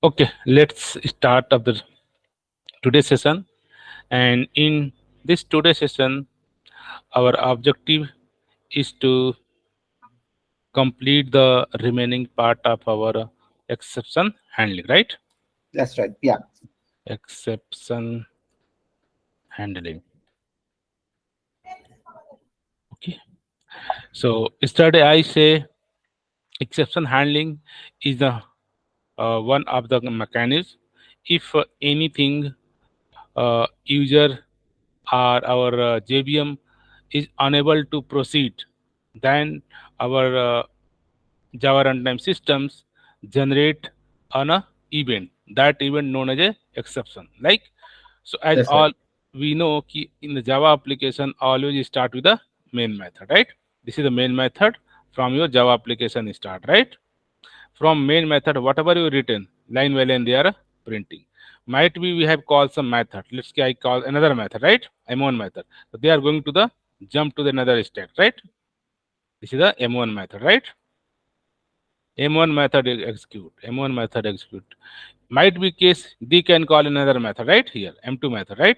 Okay, let's start of the today's session. And in this today's session, our objective is to complete the remaining part of our exception handling, right? That's right. Yeah. Exception handling. Okay. So yesterday I say exception handling is the one of the mechanisms. If anything user or our JVM is unable to proceed, then our Java runtime systems generate an event. That event known as a exception. Like so, as That's right. all we know, in the Java application, always start with the main method, right? This is the main method from your Java application start, right? From main method, whatever you written, line by line, they are printing. Might be we have called some method. Let's say I call another method, right? M1 method. So they are going to the jump to the another stack, right? This is the M1 method, right? M1 method execute. M1 method execute. Might be case they can call another method, right? Here, M2 method, right?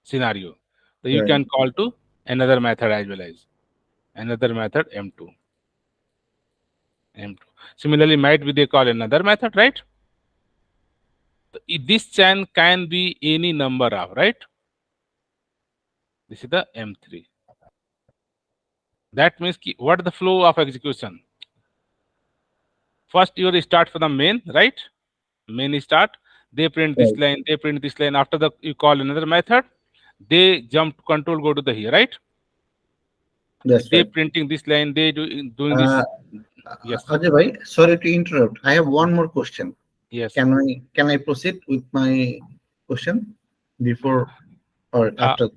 Scenario. So you Right. can call to another method as well as another method M2. M2. Similarly, might be they call another method, right? This chain can be any number of, right? This is the M3. That means what the flow of execution? First you start from the main, right? Main start. They print this Right. line. They print this line. After the you call another method. They jump to control go to the here, right? That's They right. printing this line. They doing Uh, this. Yes. Ajay bhai, sorry to interrupt. I have one more question. Yes. Can I proceed with my question before or Uh, after?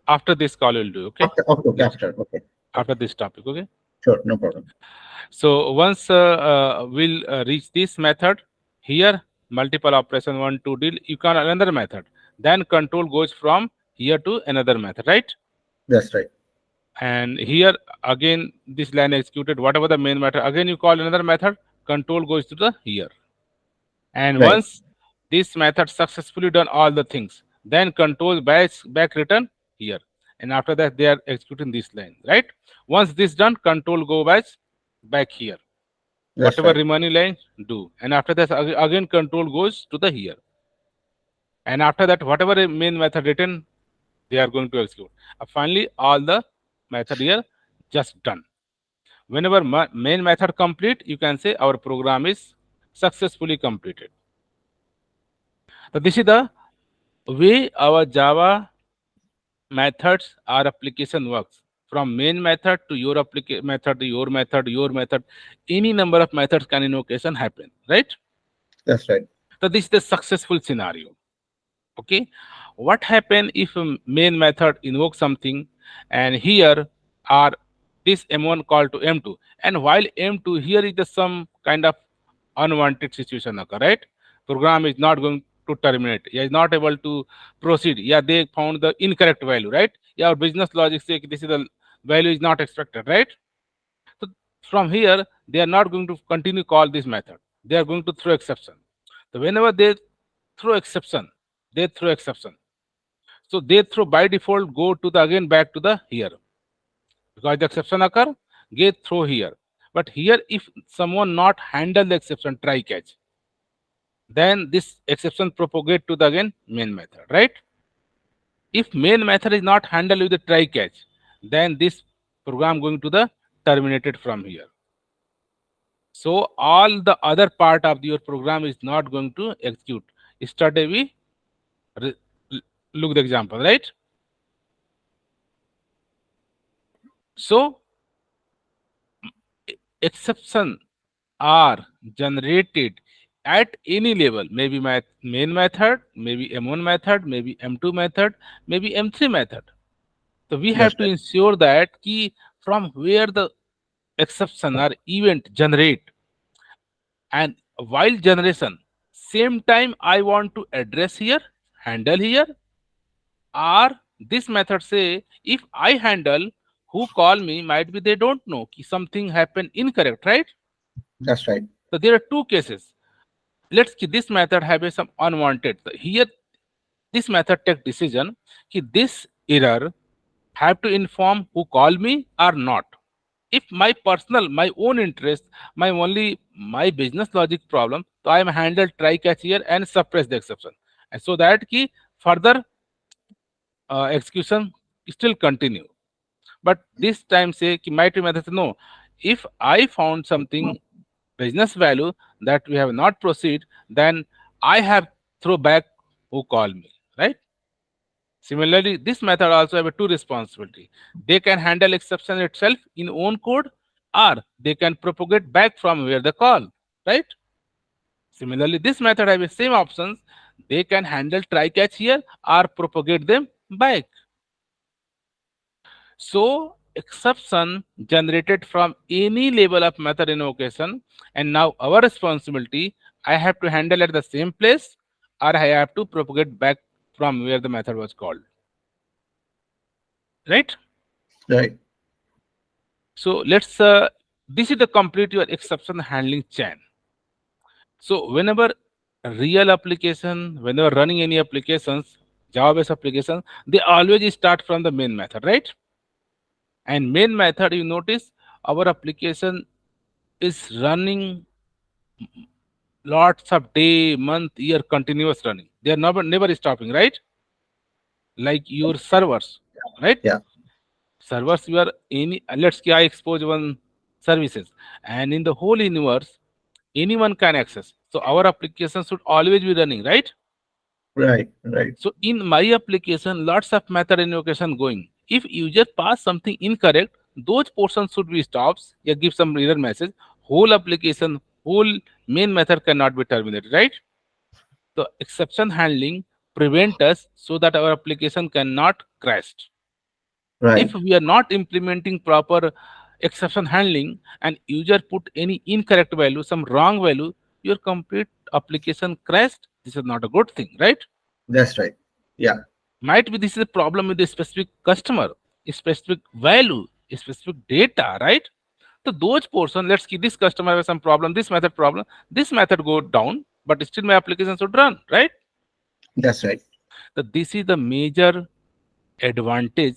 After this call you'll do. Okay. After. Okay. Okay. Next. After. Okay. After Okay. this topic. Okay. Sure. No problem. So once we'll reach this method here, multiple operation one two deal, you can another method. Then control goes from here to another method, right? That's right. And here again this line executed, whatever the main method, again you call another method, control goes to the here. And Right. once this method successfully done all the things, then control back return here. And after that they are executing this line, right? Once this done, control go back here. That's Whatever right. remaining lines do, and after that again control goes to the here, and after that whatever main method written they are going to execute. Finally all the method here just done. Whenever main method complete, you can say our program is successfully completed. So this is the way our Java methods or application works. From main method to your application method to your method, any number of methods can invocation happen, right? That's right. So this is the successful scenario. Okay, what happen if a main method invokes something, and here are this M1 call to M2, and while M2 here is the some kind of unwanted situation occur, right? Program is not going to terminate, yeah, is not able to proceed, yeah, they found the incorrect value, right? Yeah, our business logic say this is the value is not expected, right? So from here they are not going to continue call this method, they are going to throw exception. So whenever they throw exception, they throw exception. So they throw by default go to the again back to the here, because the exception occur, get throw here. But here if someone not handle the exception try catch, then this exception propagate to the again main method, right? If main method is not handled with the try catch, then this program going to the terminated from here. So all the other part of your program is not going to execute. Yesterday we re- look the example, right? So exception are generated at any level, maybe main method, maybe M1 method, maybe M2 method, maybe M3 method. So we That's have to right. ensure that key from where the exception or event generate, and while generation, same time I want to address here, handle here, or this method say if I handle, who call me might be they don't know ki something happened incorrect, right? That's right. So there are two cases. let's see, this method have a some unwanted. Here, this method take decision कि this error have to inform who call me or not. If my personal, my own interest, my business logic problem, so I am handle try catch here and suppress the exception. And so that key further execution still continue. But this time say कि my two method no. If I found something business value that we have not proceed, then I have throw back who call me, right? Similarly, this method also have a two responsibility. They can handle exception itself in own code, or they can propagate back from where they call, right? Similarly, this method have the same options. They can handle try catch here or propagate them back. So exception generated from any level of method invocation, and now our responsibility, I have to handle at the same place or I have to propagate back from where the method was called, right? Right. So let's this is the complete your exception handling chain. So whenever real application, whenever running any applications, Java based applications, they always start from the main method, right? And main method, you notice our application is running lots of day, month, year continuous running. They are never stopping, right? Like your servers, right? Yeah. Servers, you are any, let's say I expose one services, and in the whole universe anyone can access, so our application should always be running, right? Right. Right. So in my application lots of method invocation going. If user pass something incorrect, those portions should be stops, yeah, give some error message. Whole application, whole main method cannot be terminated, right? So exception handling prevent us so that our application cannot crash. If Right. we are not implementing proper exception handling and user put any incorrect value, some wrong value, your complete application crashed. This is not a good thing, right? That's right. Yeah. Might be this is a problem with a specific customer, a specific value, a specific data, right? So those portion, let's keep this customer has some problem, this method go down, but still my application should run, right? That's right. So this is the major advantage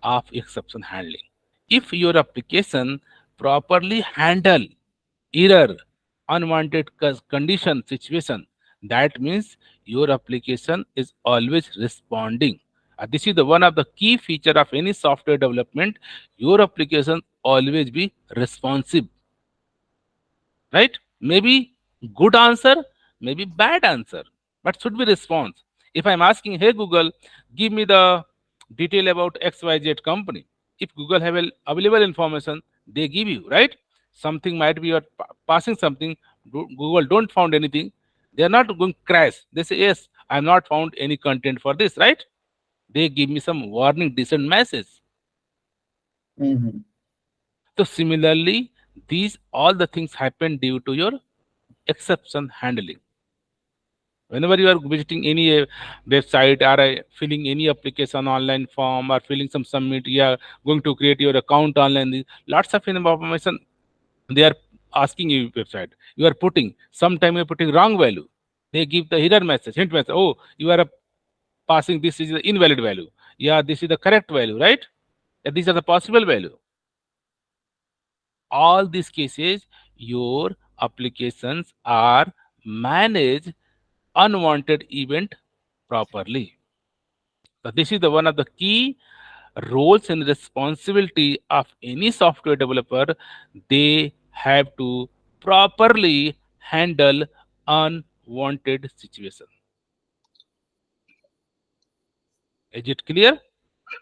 of exception handling. If your application properly handle error, unwanted condition, situation, that means your application is always responding. This is the one of the key feature of any software development. Your application always be responsive, right? Maybe good answer, maybe bad answer, but should be response. If I'm asking, hey Google, give me the detail about XYZ company. If Google have available information, they give you, right? Something might be you're passing something, Google don't found anything. They are not going crash. They say, yes, I'm not found any content for this, right? They give me some warning, decent message. Hmm. So similarly, these all the things happen due to your exception handling. Whenever you are visiting any website or filling any application online form or filling some submit, you are going to create your account online. Lots of information they are asking you website. You are putting, sometime you're putting wrong value. They give the error message, hint message. Oh, you are passing, this is the invalid value. Yeah, this is the correct value, right? Yeah, these are the possible value. All these cases, your applications are managed unwanted event properly. So this is the one of the key roles and responsibility of any software developer. They have to properly handle unwanted situation. Is it clear?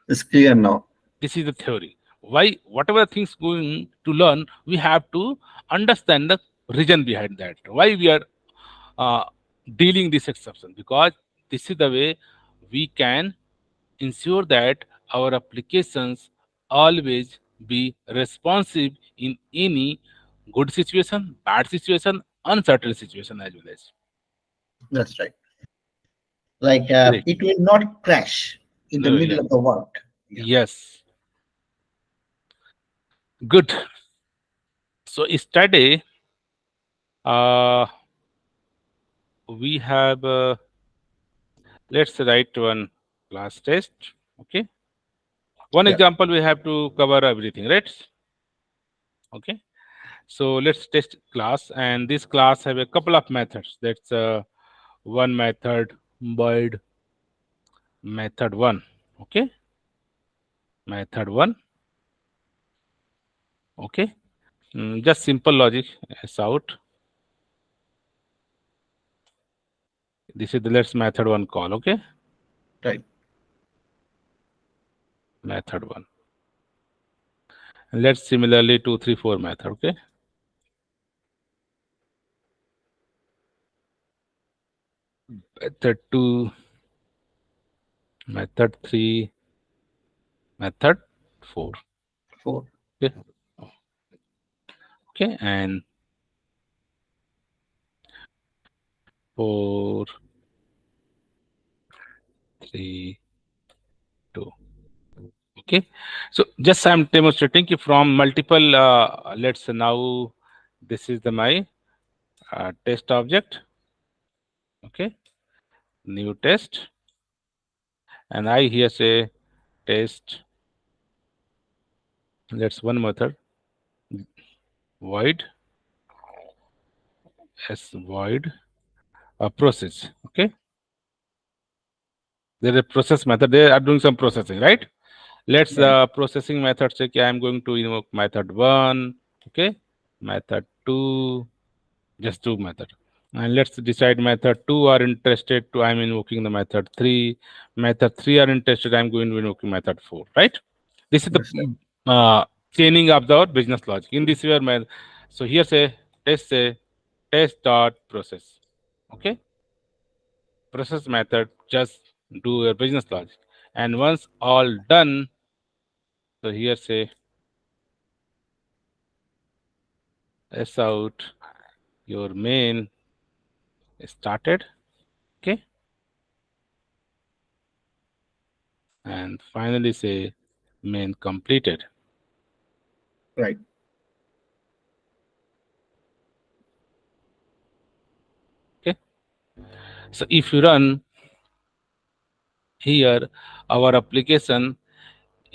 It's clear now. This is the theory. Why whatever things going to learn, we have to understand the reason behind that. Why we are uh, dealing this exception, because this is the way we can ensure that our applications always be responsive in any good situation, bad situation, uncertain situation as well as. That's right. Like Great. it will not crash in the No, middle yeah. of the work. Yeah. Yes. Good. So yesterday, uh, we have let's write one class test. Okay, one Yeah. example we have to cover everything, right? Okay, so let's test class, and this class have a couple of methods. That's one method void method one. Okay, method one. Okay, just simple logic as out. This is the let's method one call. Okay, Right. method one. And let's similarly 2, 3, 4 method. Okay, method two, method three, method four. Four. Okay, okay, and four, three, two. Okay, so just I'm demonstrating from multiple. Let's now this is the my test object. Okay, new test, and I here say test. Let's one method void s void process. Okay, there is a process method. They are doing some processing, right? Let's Right. processing method say I am going to invoke method one. Okay, method two, just two method, and let's decide method two are interested to I'm invoking the method three. Method three are interested, I'm going to invoking method four, right? This is the Yes, right. chaining of the business logic in this way. So here say test dot process. Okay, process method just do a business logic, and once all done, so here say s out your main started. Okay, and finally say main completed. Right. Okay, so if you run here, our application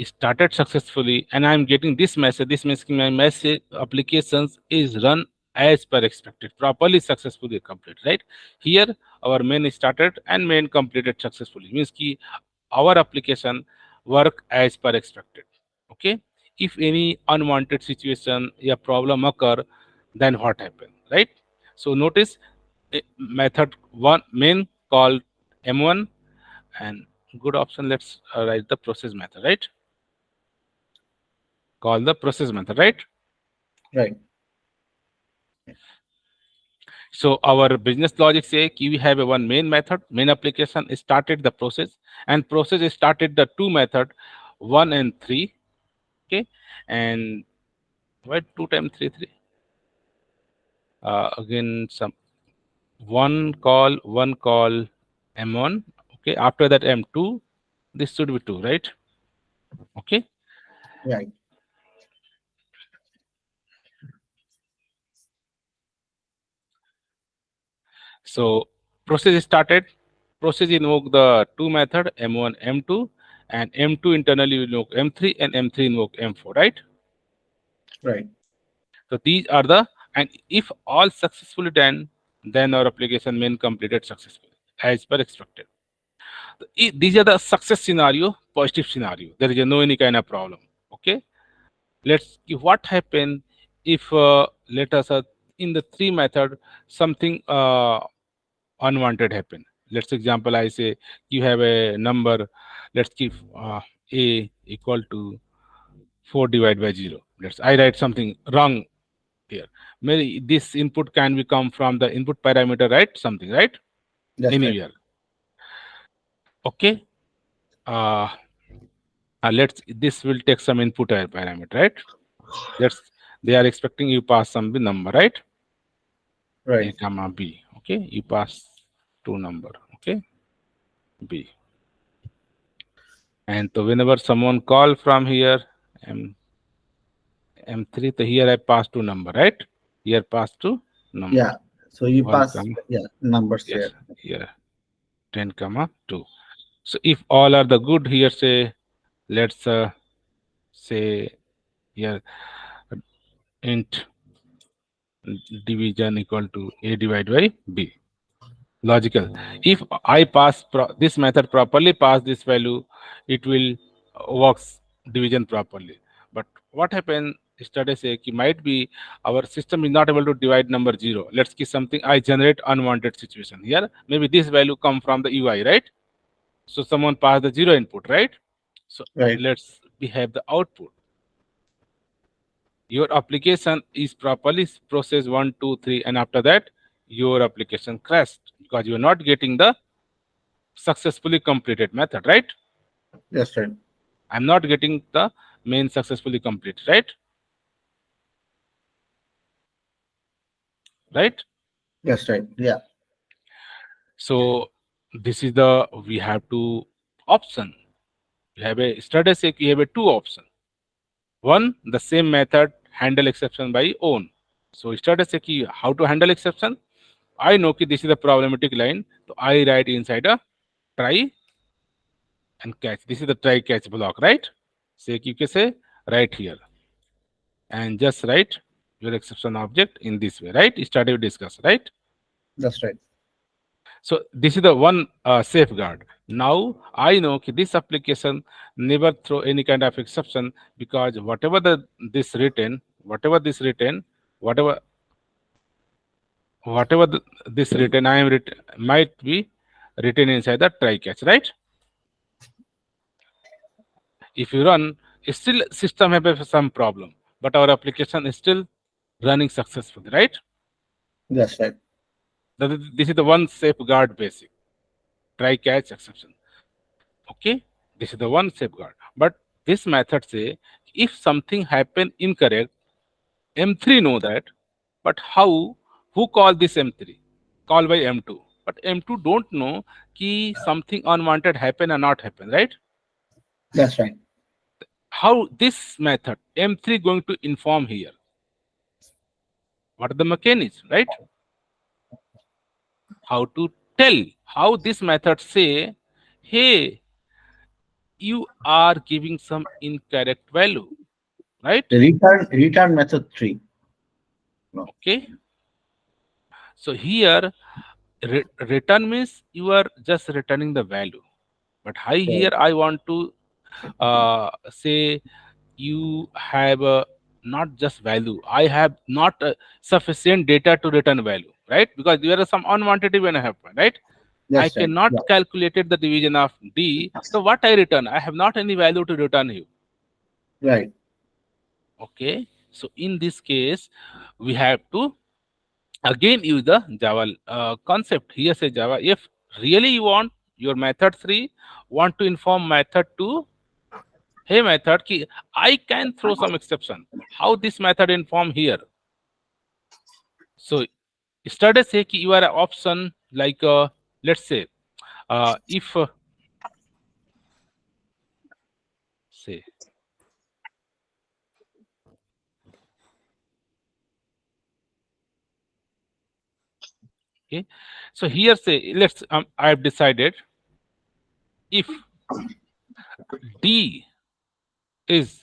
started successfully, and I'm getting this message. This means my message applications is run as per expected, properly, successfully completed. Right here, our main started and main completed successfully. Means ki our application work as per expected. Okay, if any unwanted situation, a problem occur, then what happen? Right. So notice method one main called m1, and good option. Let's write the process method. Right, call the process method, right? Right. So our business logic say we have a one main method, main application started the process, and process started the two method, one and three. Okay, and why two times three three? Again some one call m1. Okay, after that m2. This should be two, right? Okay, Right. so process started. Process invoke the two method m1 m2, and m2 internally invoke m3, and m3 invoke m4, right? Right. So these are the, and if all successfully done, then our application main completed successfully as per expected. These are the success scenario, positive scenario. There is no any kind of problem. Okay, let's see what happen if let us in the three method something unwanted happen. Let's example I say you have a number. Let's keep a equal to 4 divided by 0. Let's I write something wrong here. Maybe this input can be come from the input parameter, right? Something, right? That's right. Anywhere. Okay. Uh, let's this will take some input parameter, right? That's they are expecting you pass some number, right? A Right. comma B. Okay, you pass two number. Okay, B. And so whenever someone call from here, M M3, so here I pass two number, right? Here pass two number. Yeah. So you 1 pass, comma, yeah, numbers yes, here. here 10 comma 2. So if all are the good here, say let's say here int division equal to a divided by b. Logical. If I pass this method properly, pass this value, it will works division properly. But what happens? Study say कि might be our system is not able to divide number 0. Let's keep something. I generate unwanted situation here. Maybe this value come from the UI, right? So someone pass the 0 input, right? So Right. let's behave the output. Your application is properly processed 1, 2, 3, and after that your application crashed because you are not getting the successfully completed method, right? That's right. I'm not getting the main successfully complete, right? Right. That's right. Yeah. So this is the we have two option. We have a statistic. We have a two option. One, the same method handle exception by own. So statistic how to handle exception. I know that this is the problematic line, so I write inside a try and catch. This is the try catch block, right? Say you can say right here and just write your exception object in this way, right? Started to discuss, right? That's right. So this is the one safeguard. Now I know that this application never throw any kind of exception because whatever whatever this written, whatever this written, I am written might be written inside the try catch, right? If you run, still system have some problem, but our application is still running successfully, right? That's right. This is the one safeguard basic try catch exception. Okay, this is the one safeguard. But this method say if something happen incorrect, M3 know that, but how? Who call this M3? Call by M2. But M2 don't know ki something unwanted happen or not happen, right? That's right. How this method M3 going to inform here? What are the mechanism, right? How to tell? How this method say, hey, you are giving some incorrect value, right? The return method three. No. Okay. So here return means you are just returning the value. But I here Right. I want to say you have not just value. I have not sufficient data to return value, right? Because there are some unwanted event happen, right? I That's right. cannot Yeah. calculate the division of D. So what I return? I have not any value to return you. Right. Okay. So in this case, we have to again use the Java concept. Here say Java. If really you want your method 3 want to inform method 2, hey method ki I can throw some exception. How this method inform here? So started say ki you are an option like let's say if say okay. So here say let's I have decided if D is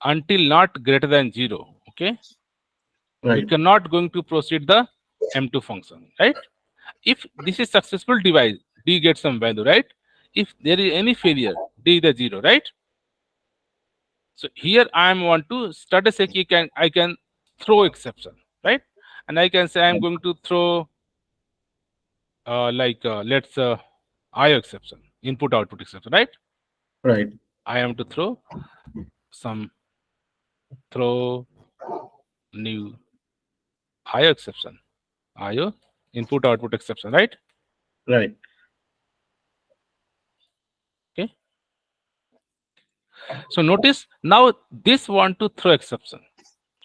until not greater than 0, okay, we Right. cannot going to proceed the M2 function, right? If this is successful device, D gets some value, right? If there is any failure, D is the 0, right? So here I am want to start a sec I can throw exception, right? And I can say I'm going to throw like let's IO exception, input output exception, right? Right. I am to throw some throw new IO exception, IO input output exception, right? Right. Okay. So notice now this want to throw exception,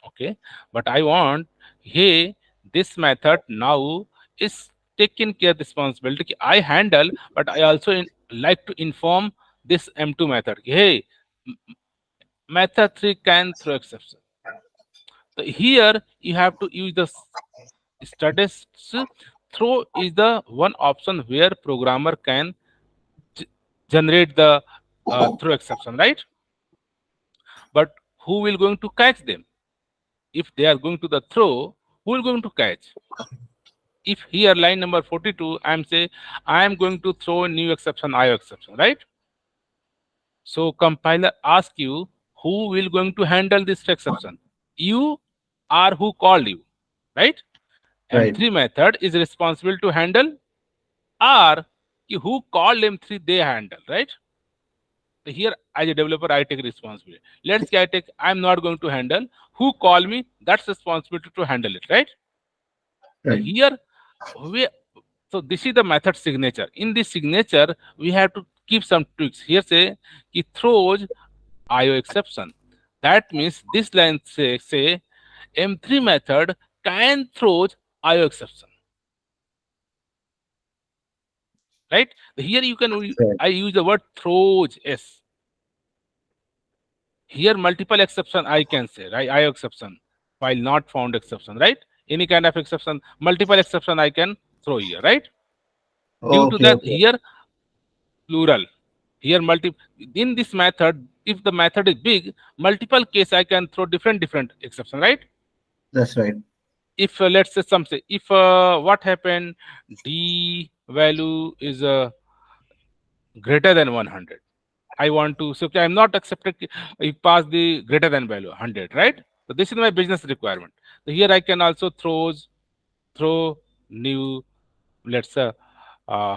okay, but I want hey this method now is taking care responsibility I handle, but I also like to inform this M2 method hey method 3 can throw exception. So here you have to use the statistics, throw is the one option where programmer can g- generate the throw exception, right? But who will going to catch them? If they are going to the throw, who will going to catch? If here line number 42, I'm say I am going to throw a new exception, IO exception, right? So compiler ask you who will going to handle this exception, you or who called you, right? Right. M3 method is responsible to handle, or who called M3 they handle, right? So here as a developer I take responsibility. Let's say I'm not going to handle, who call me, that's responsibility to handle it, right? So Right. here we, so this is the method signature. In this signature we have to keep some tweaks. Here say it throws IO exception. That means this line say M3 method can throws IO exception, right? Here you can Right. I use the word throws s. Here multiple exception I can say, right? IO exception, while not found exception, right? Any kind of exception, multiple exception I can throw here, right? Due to Okay. that Okay. here plural. Here in this method, if the method is big, multiple case I can throw different exception, right? That's right. If let's say some say if what happened, d value is greater than 100, I want to, so I'm not accepted if pass the greater than value 100, right? So this is my business requirement. So here I can also throw new, let's say uh,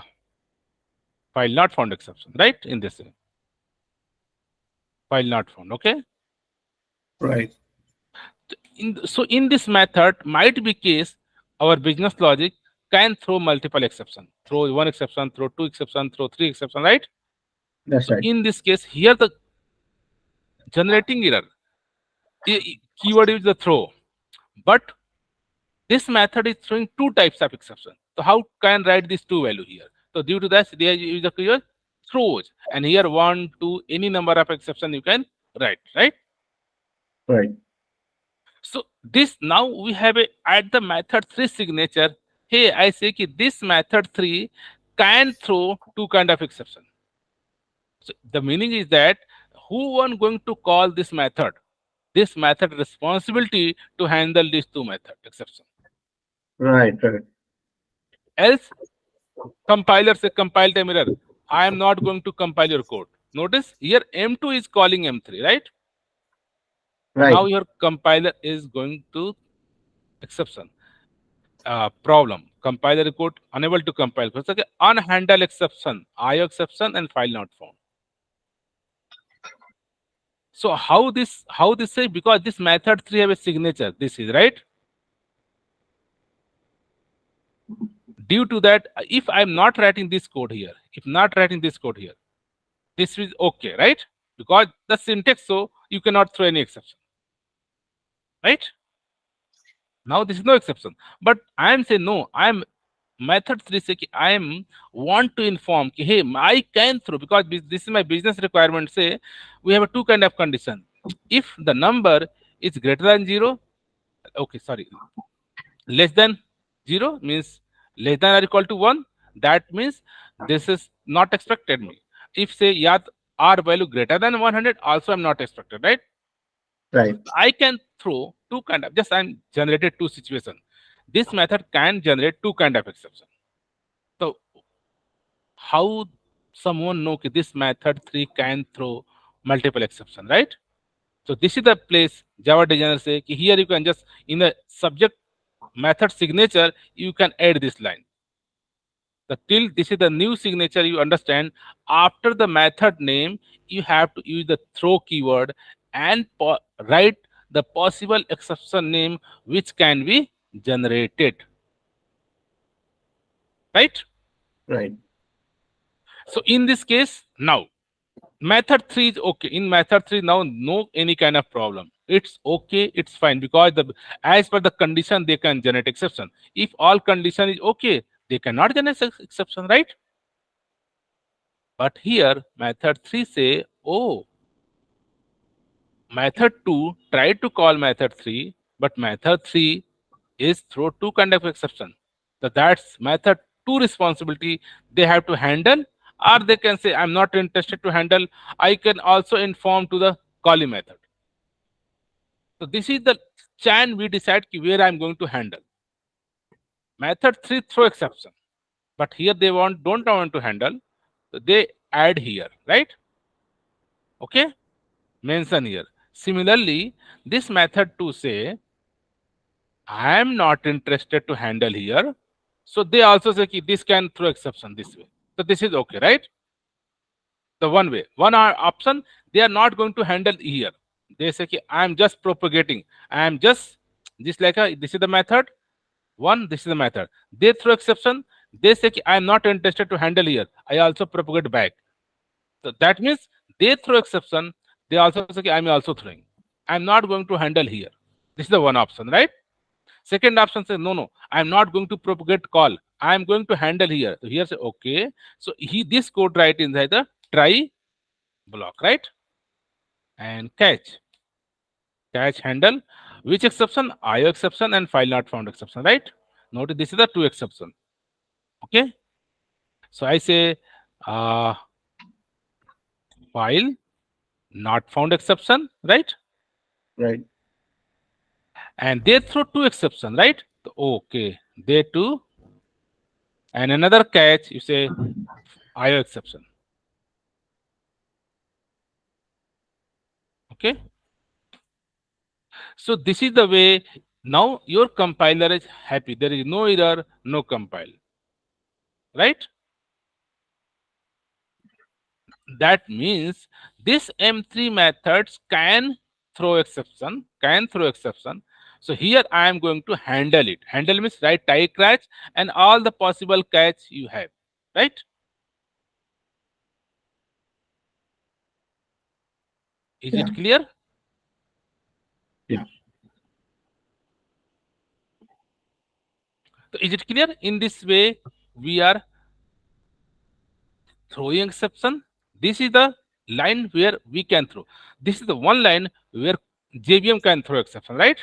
file not found exception, right? In this file not found, okay. Right. So in this method might be case our business logic can throw multiple exception, throw one exception, throw two exception, throw three exception, right? That's So right. in this case here the generating error, keyword is the throw, but this method is throwing two types of exception. So how can write these two value here? So due to that there is a keyword throws, and here one, two, any number of exception you can write, right? Right. So this now we have a at the method 3 signature. Hey, I say ki this method 3 can throw two kind of exception. So the meaning is that who one going to call this method? This method responsibility to handle these two method exception. Right. Right. Else compiler say compile time error. I am not going to compile your code. Notice here M2 is calling M3, right? Now Right. your compiler is going to exception. Problem. Compiler code unable to compile. So, okay, unhandle exception, IO exception, and file not found. So how this say, because this method 3 have a signature. This is right. Due to that, if I'm not writing this code here, if not writing this code here, this is okay, right? Because the syntax, so you cannot throw any exception, right? Now this is no exception. But I am saying no, I'm method 3 say कि I am want to inform कि hey I can throw, because this is my business requirement. Say we have a two kind of condition. If the number is greater than 0, okay, sorry, less than 0 means less than or equal to 1, that means this is not expected me. If say yeah r value greater than 100, also I'm not expected, right? Right. I can throw two kind of, just I'm generated two situation. This method can generate two kind of exception. So how someone know that this method 3 can throw multiple exception, right? So this is the place Java designer say कि here you can just in the subject method signature you can add this line. The till this is the new signature, you understand. After the method name you have to use the throw keyword and write the possible exception name which can be generated, right? Right. So in this case now method 3 is okay. In method 3 now no any kind of problem, it's okay, it's fine, because the as per the condition they can generate exception. If all condition is okay, they cannot generate exception, right? But here method 3 say, oh, method 2 tried to call method 3, but method 3 is throw two kind of exception. So that's method two responsibility they have to handle, or they can say I'm not interested to handle. I can also inform to the calling method. So this is the chain we decide where I'm going to handle. Method three throw exception, but here they don't want to handle, so they add here, right? Okay, mention here. Similarly, this method to say I am not interested to handle here. So they also say ki this can throw exception this way. So this is okay, right? The one way, option they are not going to handle here. They say ki I am just propagating. I am just this like a this is the method one. This is the method. They throw exception. They say ki I am not interested to handle here. I also propagate back. So that means they throw exception. They also say ki I am also throwing. I am not going to handle here. This is the one option, right? Second option says, no, no, I'm not going to propagate call. I'm going to handle here. So here say, okay. So this code write inside the try block, right? And catch handle. Which exception? IO exception and file not found exception, right? Notice this is the two exception. Okay. So I say file not found exception, right? Right. And they throw two exception, right? So, okay. They two and another catch, you say IO exception. Okay. So this is the way now your compiler is happy. There is no error, no compile. Right? That means this M3 methods can throw exception. So here I am going to handle it. Handle means write try catch and all the possible catch you have. Right? Is Yeah. it clear? Yeah. So is it clear? In this way, we are throwing exception. This is the line where we can throw. This is the one line where JVM can throw exception, right?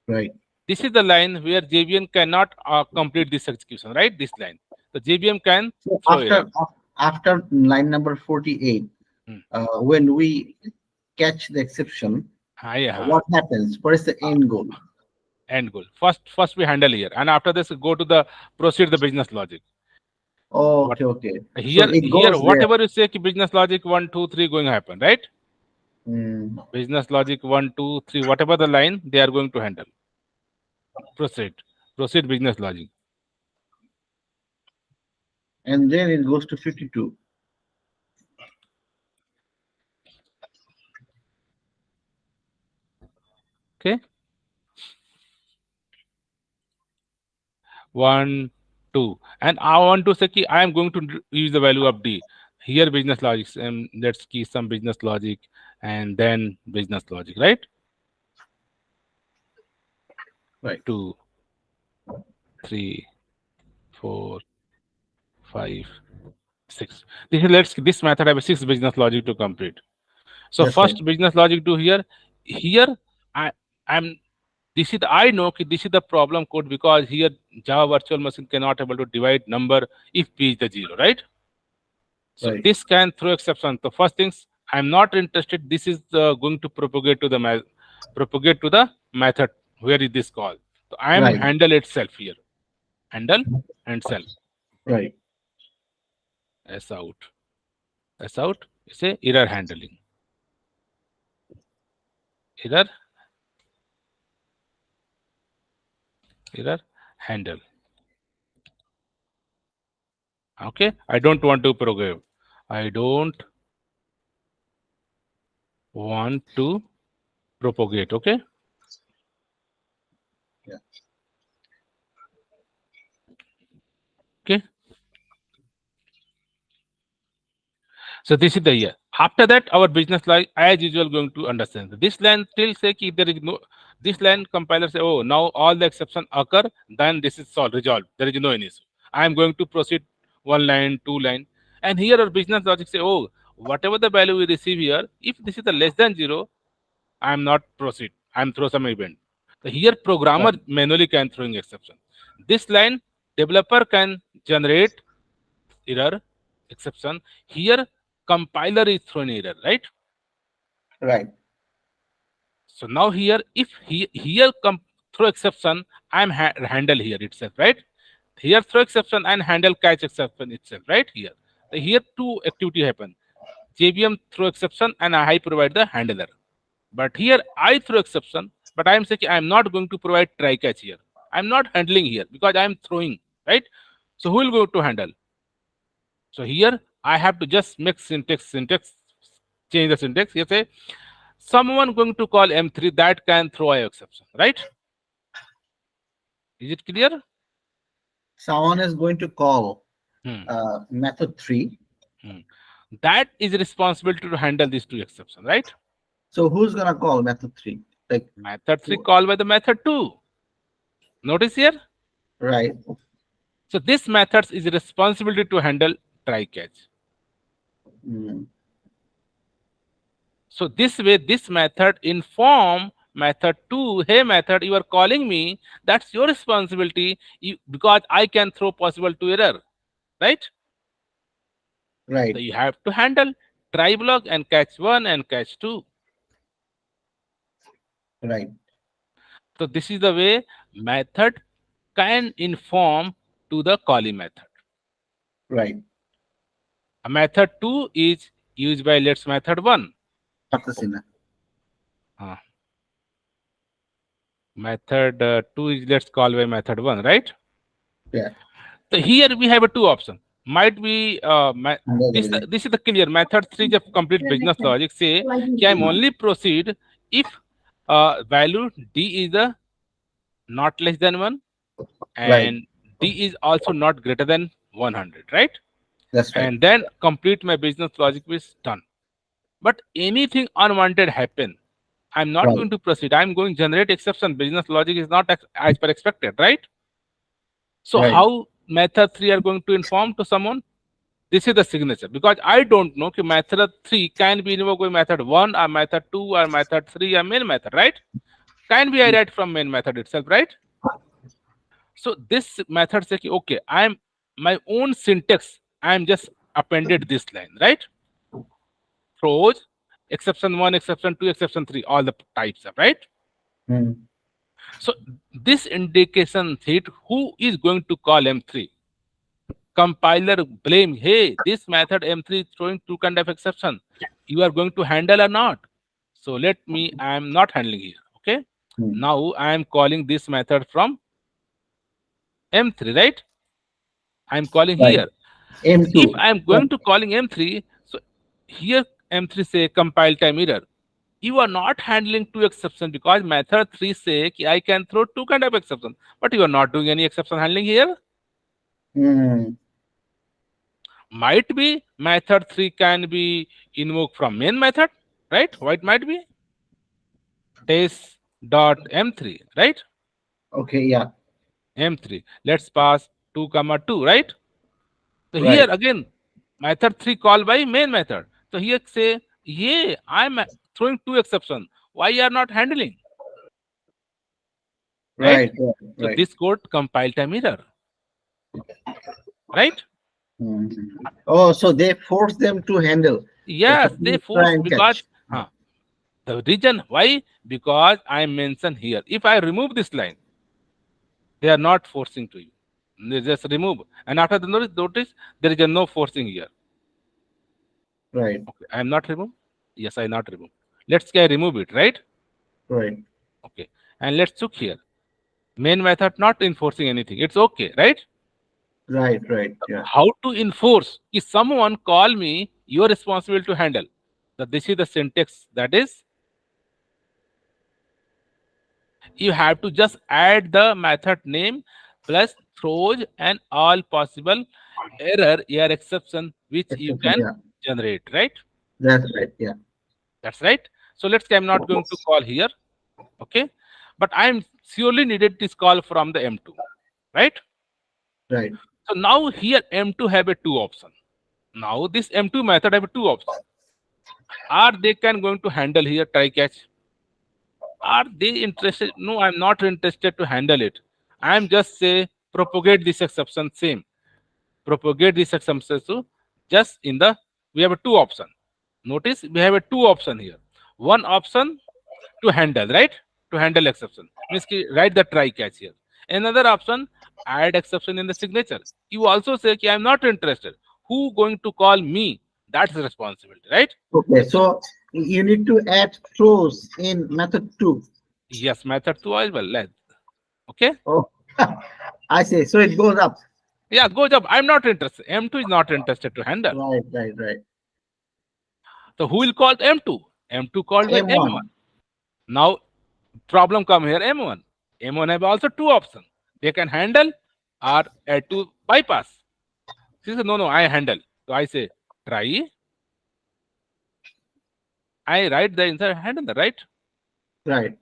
Right. This is the line where JVM cannot complete this execution, right? This line. The JVM can So throw error. after line number 48, Hmm. when we catch the exception, Yeah. what happens? What is the end goal? End goal. First we handle here, and after this go to the proceed the business logic. Oh, What okay, okay. So here it here goes there. whatever you say ki business logic 1 2 3 going to happen, right? Mm, Business logic 1 2 3 whatever the line they are going to handle. Proceed. Proceed business logic. and then it goes to 52. Okay. 1 2 and I want to say ki I am going to use the value of D. Here business logic and let's key some business logic and then business logic, right? Right. 2 3 4 5 6. This method have a 6 business logic to complete. So That's right. first business logic to here I am this is I know ki this is the problem code because here Java virtual machine cannot able to divide number if p is the 0, right? So Right. this can throw exception. The first things I'm not interested. This is going to propagate to the propagate to the method. Where is this call? So I am Right. handle itself here. Handle and self. Right. S out. S out. Say error handling. Error handle. Okay. I don't want to program. I don't want to propagate. Okay. Yeah. Okay. So this is the year. After that, our business line as usual going to understand. This line still say if there is no this line compiler say, oh, now all the exception occur, then this is solved, resolved. There is no any issue. I am going to proceed one line, two line. And here our business logic say, oh, whatever the value we receive here, if this is the less than 0, I am not proceed. I am throw some event. So here Right. programmer manually can throwing exception. This line developer can generate error exception. Here compiler is throwing error, right? Right. So now here if here come throw exception, I'm handle here itself, right? Here throw exception and handle catch exception itself, right? Here. So here two activity happen. JVM throw exception and I provide the handler. But here I throw exception, but I'm saying I'm not going to provide try catch here. I'm not handling here because I'm throwing, right? So who will go to handle? So here I have to just make syntax, change the syntax. Here say someone going to call M3 that can throw a exception, right? Is it clear? Someone is going to call Hmm. method 3. Hmm. That is responsible to handle these two exceptions, right? So who's gonna call method 3? Like, Method 3 who- called by the method 2. Notice here. right, So this method is responsibility to handle try catch. mm, So this way, this method inform method 2, hey method, you are calling me. That's your responsibility because I can throw possible to error, right? So right, you have to handle try block and catch 1 and catch 2. right, So this is the way method can inform to the calling method. right. A method 2 is used by let's method 1. Patasina. Uh, method 2 is let's call by method 1, right? Yeah. So here we have a two option. Might be Understood. this is the clear method 3 of complete business logic. Say can only proceed if value d is the not less than 1 Right. and d is also not greater than 100, right? That's right. And then complete my business logic is done. But anything unwanted happen, I'm not Right. going to proceed. I'm going to generate exception. Business logic is not as per expected, right? So Right. how method 3 are going to inform to someone? This is the signature because I don't know कि method 3 can be invoked by method 1 or method 2 or method 3 or main method, right? Can be I write from main method itself, right? So this method says okay, I'm my own syntax. I'm just appended this line, right? Throws exception 1, exception 2, exception 3, all the types of, right? Mm, So this indication that who is going to call M3? Compiler blame, hey, this method M3 is throwing two kind of exception. You are going to handle or not? So let me, I am not handling here. Okay. mm. Now I am calling this method from M3, right? I am calling Right. here. So if M2. I am But going to calling M3, so here M3 say compile time error. You are not handling two exception because method 3 say कि I can throw two kind of exception, but you are not doing any exception handling here. mm, Might be method 3 can be invoked from main method, right? What might be test dot m3, right? okay, yeah. M3. Let's pass 2 comma 2, right? So here Right. again method 3 called by main method. So here say yeah, I'm throwing two exception. Why you are not handling, right? Right. Right. So Right. this code compile time error, right? Mhm. Oh, so they force them to handle. They Yes, they suppose try force and because catch. huh, the reason why because I mentioned here. If I remove this line, they are not forcing to you. They just remove. And after the notice there is a no forcing here. Right. Okay, I am not remove. Yes, I not remove. Let's say I remove it, right? Right. Okay. And let's look here. Main method not enforcing anything. It's okay, right? Right. Right. Yeah. How to enforce? If someone call me, you are responsible to handle. So this is the syntax. That is, you have to just add the method name plus throws and all possible error exception which you Exception. can Yeah. generate, right? That's right. Yeah. That's right. So let's say I'm not going to call here, okay? But I'm surely needed this call from the M2, right? Right. So now here M2 have a two option. Now this M2 method have a two option. Or they can going to handle here try catch. Are they interested? No, I'm not interested to handle it. I'm just say propagate this exception same. Propagate this exception to just in the we have a two option. Notice we have a two option here. One option to handle, right? To handle exception. Means write the try catch here. Another option, add exception in the signature. You also say I'm not interested. Who going to call me? That's the responsibility, right? Okay, So so you need to add throws in method two. yes, method two as well. Okay. Oh, I see. So it goes up. Yeah, go job. I'm not interested. M2 is not interested to handle. Right, right, right. So who will call M2? M2 called by M1. M1. Now problem come here M1. M1 have also two options. They can handle or add to bypass. She said, no, no, I handle. So I say try. I write the inside handle the right Right.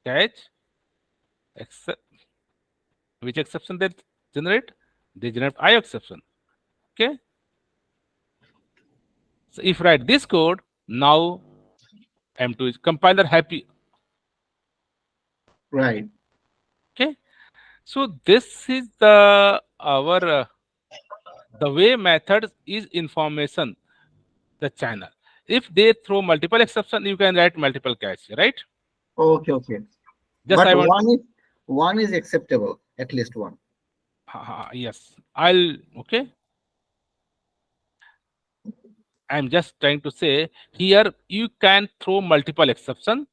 catch except which exception they generate? They generate I exception. Okay. So if write this code, now M2 is compiler happy. Right. Okay. So this is the our the way methods is information the channel. If they throw multiple exception, you can write multiple catch, right? Okay, okay. Just But I want one is acceptable, at least one. yes. I'll okay. I'm just trying to say here you can throw multiple exception.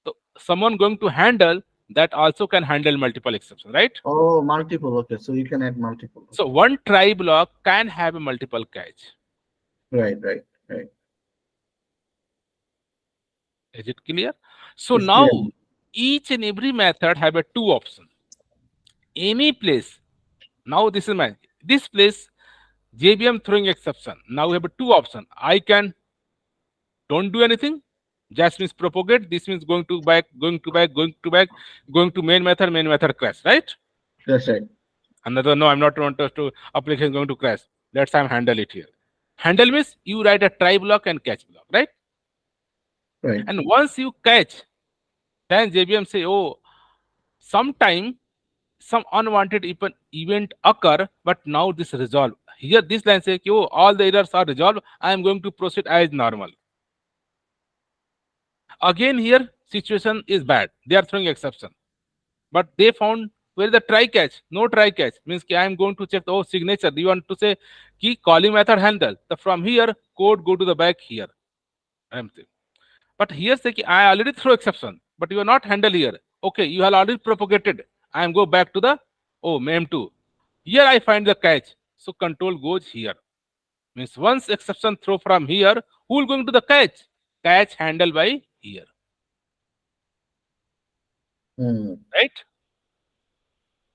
So someone going to handle that also can handle multiple exception, right? Oh, multiple. Okay, so you can add multiple. So one try block can have a multiple catch. Right, right, right. Is it clear? So It's clear. now each and every method have a two option. Any place. Now this is my this place JVM throwing exception. Now we have a two option. I can don't do anything. Just means propagate. This means going to back, going to back, going to back, going to main method crash, right? That's right. Another no, I'm not want to application going to crash. Let's time handle it here. Handle means you write a try block and catch block, right? Right. And once you catch, then JVM say, oh, sometime some unwanted event occur, but now this resolve. Here this line says, oh, all the errors are resolved. I am going to proceed as normal. Again here situation is bad. They are throwing exception, but they found where the try catch. No try catch means I am going to check the signature. You want to say key calling method handle. The from here code go to the back here. But here say I already throw exception, but you are not handle here. Okay, you have already propagated. I am go back to the mem2. Here I find the catch. So control goes here. Means once exception throw from here, who will going to the catch? Catch handle by here. Hmm. Right?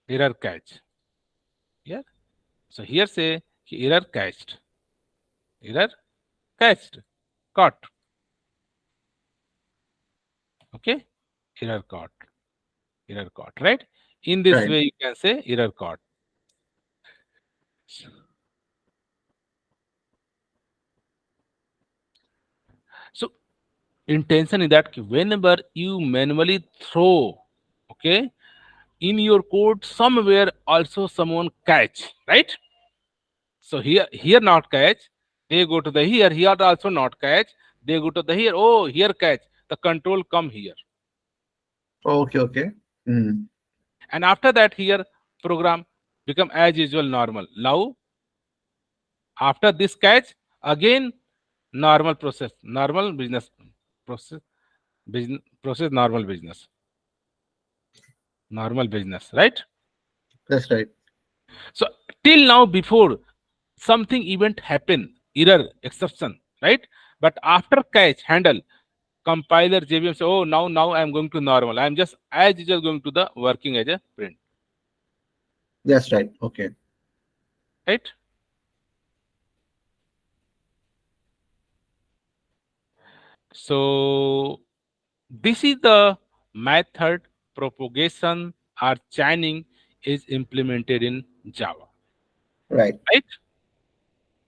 Error catch. Here. So here say error catched. Error catched. Caught. Okay. Error caught. Error caught. Right? In this Right. way you can say error caught. So intention is that whenever you manually throw, okay, in your code somewhere also someone catch, right? So here not catch, they go to the here also not catch, they go to the here, oh here catch, the control come here, Okay, okay. Hmm. and after that here program become as usual normal. Now after this catch again normal process, normal business process, normal business, normal business, right? That's right. So till now, before something event happen, error, exception, right? But after catch handle, compiler JVM say, oh now I'm going to normal. I'm just as usual going to the working as a print, That's right. Okay. right? So this is the method propagation or chaining is implemented in Java, Right. right?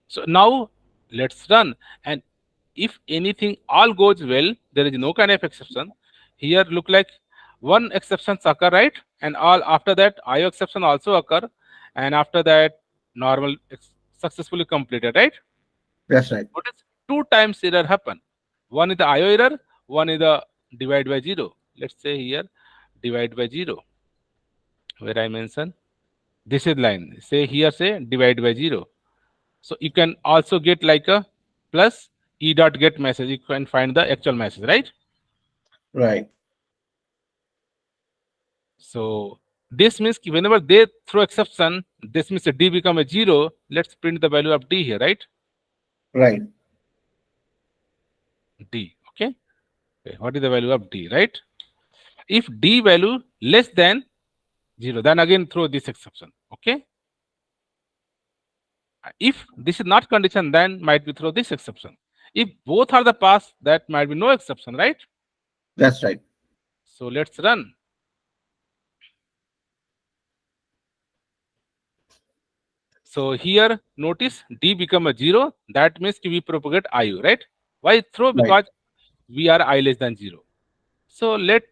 So now let's run. And if anything all goes well, there is no kind of exception. here look like one exceptions occur, right? And all after that IO exception also occur, and after that normal successfully completed, right? That's right. Notice two times error happen. One is the IO error, one is the divide by zero. Let's say here divide by zero, where I mention this is line, say here say divide by zero. So you can also get like a plus e dot get message, you can find the actual message, right? Right. So this means whenever they throw exception, this means d become a zero. Let's print the value of d here, right? Right. D. Okay. Okay. What is the value of d, right? If d value less than zero, then again throw this exception. Okay. If this is not condition, then might be throw this exception. If both are the pass, that might be no exception, right? That's right. So let's run. So here notice d become a zero. That means we propagate IU, right? Why throw? Right. Because we are I less than zero. So let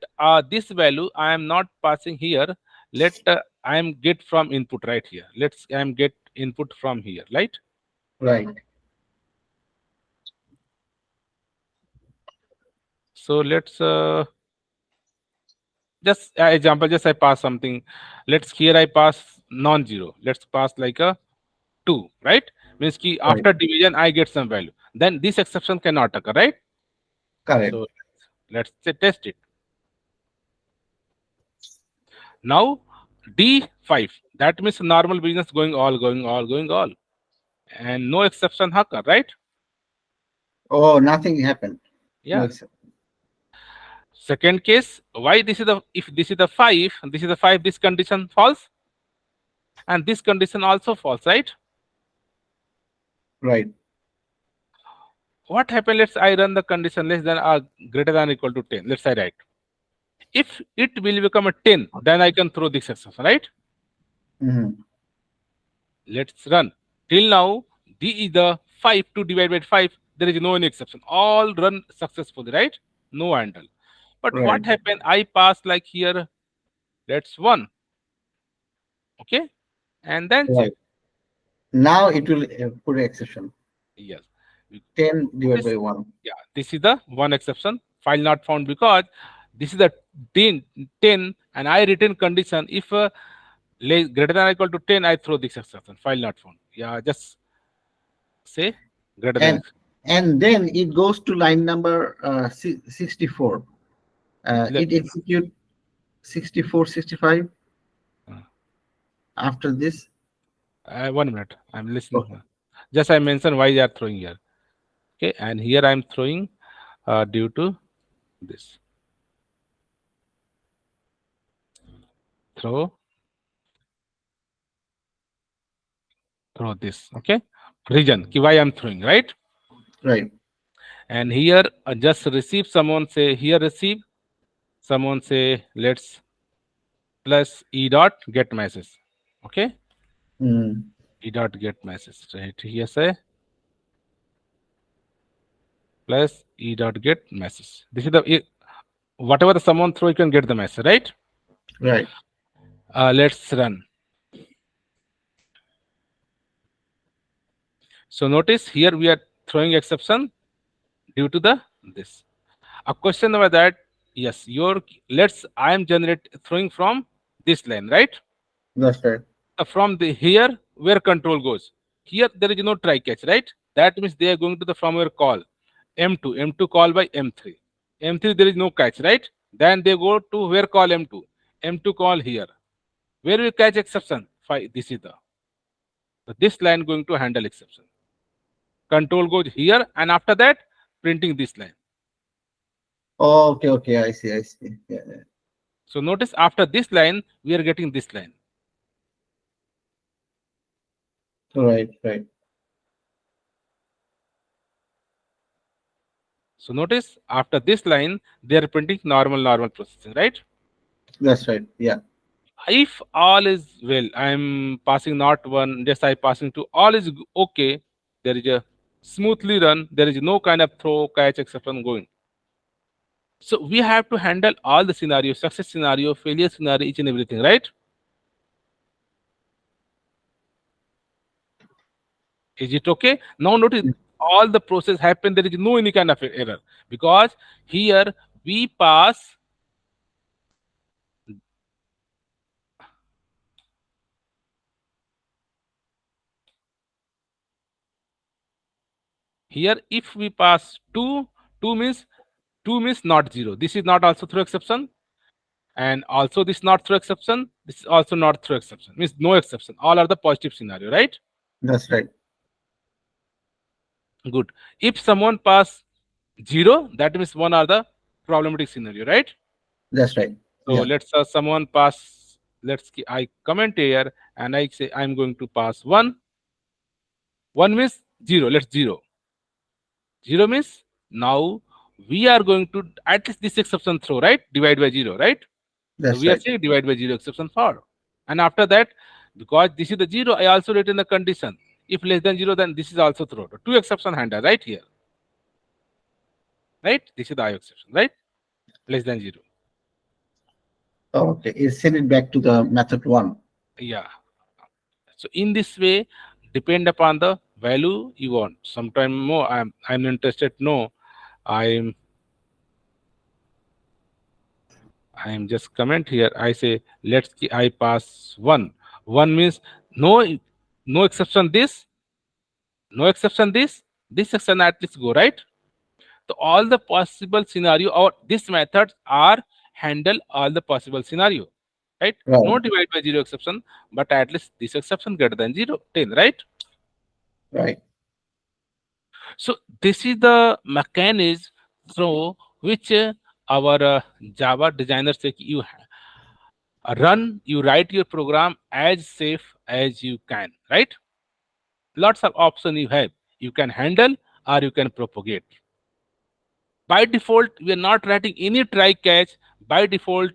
this value I am not passing here. Let I am get from input right here. Let's I am get input from here, right? Right. So let's just example. Just I pass something. Let's here I pass non-zero. Let's pass like a two, right? Means ki Right. after division I get some value. Then this exception cannot occur, right? Correct. So let's say test it. Now D5. That means normal business going all, going all, going all, and no exception occur, right? Oh, nothing happened. No Yeah. exception. Second case, why this is the if this is the five, this is the five, this condition false, and this condition also false, right? Right. What happened? Let's I run the condition less than or greater than or equal to 10. Let's I write. If it will become a 10, then I can throw this exception, right? Hmm. Let's run. Till now, D is the 5 to divide by 5. There is no any exception. All run successfully, right? No handle. But Right. what happened? I pass like here, that's 1. Okay. And then check. Right. Now it will put exception. Yes. We 10 divided notice, by 1. yeah, this is the one exception. File not found because this is the 10 and I return condition. If greater than or equal to 10, I throw this exception. File not found. Yeah, just say greater than. And and then it goes to line number 64. Let, It execute 64, 65 uh, after this. 1 minute. I'm listening. Okay. Just I mentioned why they are throwing here. Okay, and here I'm throwing due to this. Throw throw this. Okay, reason ki why I'm throwing, right? Right. And here just receive, someone say here receive, someone say let's plus e dot get message. Okay, Mm. e dot get message, right here say plus e dot get message. This is the whatever the someone throw, you can get the message, right? Right. Let's run. So notice here we are throwing exception due to the this. A question about that. Yes, your let's I am generate throwing from this line, right? That's right. From the here where control goes. Here there is no try catch, right? That means they are going to the from where call M2, M2 call by M3. M3 there is no catch, right? Then they go to where call M2, M2 call here. Where we catch exception? This is the this line going to handle exception. Control goes here, and after that printing this line. Oh, okay. Okay. I see. I see. Yeah. Yeah. So notice after this line we are getting this line. Right. Right. So notice after this line they are printing normal processing, right? That's right. Yeah. If all is well, I'm passing not one, just I passing two, all is okay. There is a smoothly run. There is no kind of throw, catch, exception going. So we have to handle all the scenarios, success scenario, failure scenario, each and everything, right? Is it okay? Now notice all the process happen. There is no any kind of error because here we pass. Here, if we pass 2, 2 means not 0. This is not also through exception, and also this not through exception. This is also not through exception. Means no exception. All are the positive scenario, right? That's right. Good. If someone pass 0, that means one are the problematic scenario, right? That's right. So Yeah. let's someone pass. I comment here and I say I'm going to pass 1. 1 means 0. Let's 0. 0 means now we are going to at least this exception throw, right? Divide by 0, right? So That's we are right. saying divide by 0 exception for. And after that, because this is the 0, I also write in the condition. If less than 0, then this is also thrown. Two exception handle right here. Right? This is the I exception, right? Less than 0. Okay. It send it back to the method one. Yeah. So in this way, depend upon the value you want. Sometime more, I'm interested. No, I'm I'm just comment here. I say I pass 1. 1 means no no exception this, no exception this exception at least go, right? So all the possible scenario or this methods are handle all the possible scenario, right? Right. No divide by 0 exception, but at least this exception greater than 0, 10, right? Right. So this is the mechanism through which our Java designers say you you write your program as safe as you can, right? Lots of options you have. You can handle or you can propagate. By default, we are not writing any try catch. By default,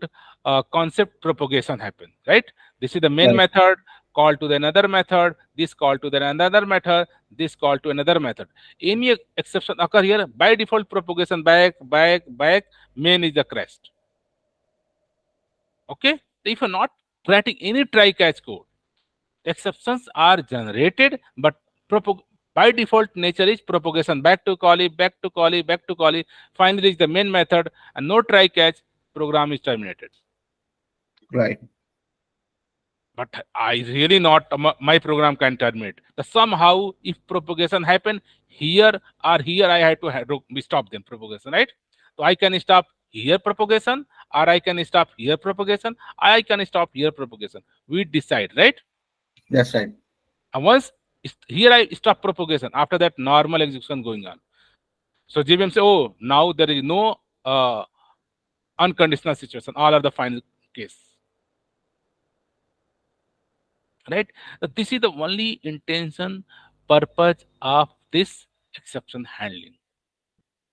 concept propagation happen, right? This is the main Right. method, call to the another method, this call to the another method, this call to another method. Any exception occur here, by default propagation back, main is the crest. Okay? If you're not writing any try catch code, exceptions are generated, but by default nature is propagation back to callee, back to callee, back to callee. Finally, is the main method, and no try catch. Program is terminated. Right. But I really not my program can terminate. The somehow if propagation happen here or here, I had to we stop them propagation, right? So I can stop here propagation, or I can stop here propagation. I can stop here propagation. We decide, right? That's right. And once here I stop propagation, after that normal execution going on. So JVM say, oh, now there is no unconditional situation. All are the final case, right? This is the only intention purpose of this exception handling,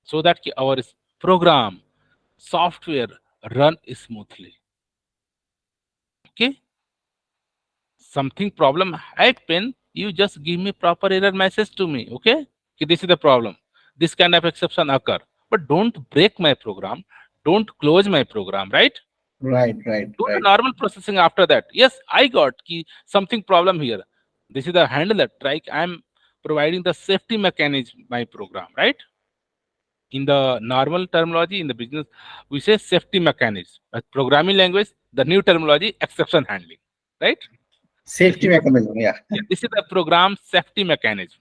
so that our program software run smoothly. Okay, something problem happen, you just give me proper error message to me. Okay, this is the problem, this kind of exception occur, but don't break my program, don't close my program, right? Right. Right. Do the Right. normal processing after that. Yes, I got something problem here. This is the handler, right? I'm providing the safety mechanism my program, right? In the normal terminology in the business, we say safety mechanism. But programming language, the new terminology, exception handling, right? So Safety here, mechanism. Yeah. yeah, this is the program safety mechanism.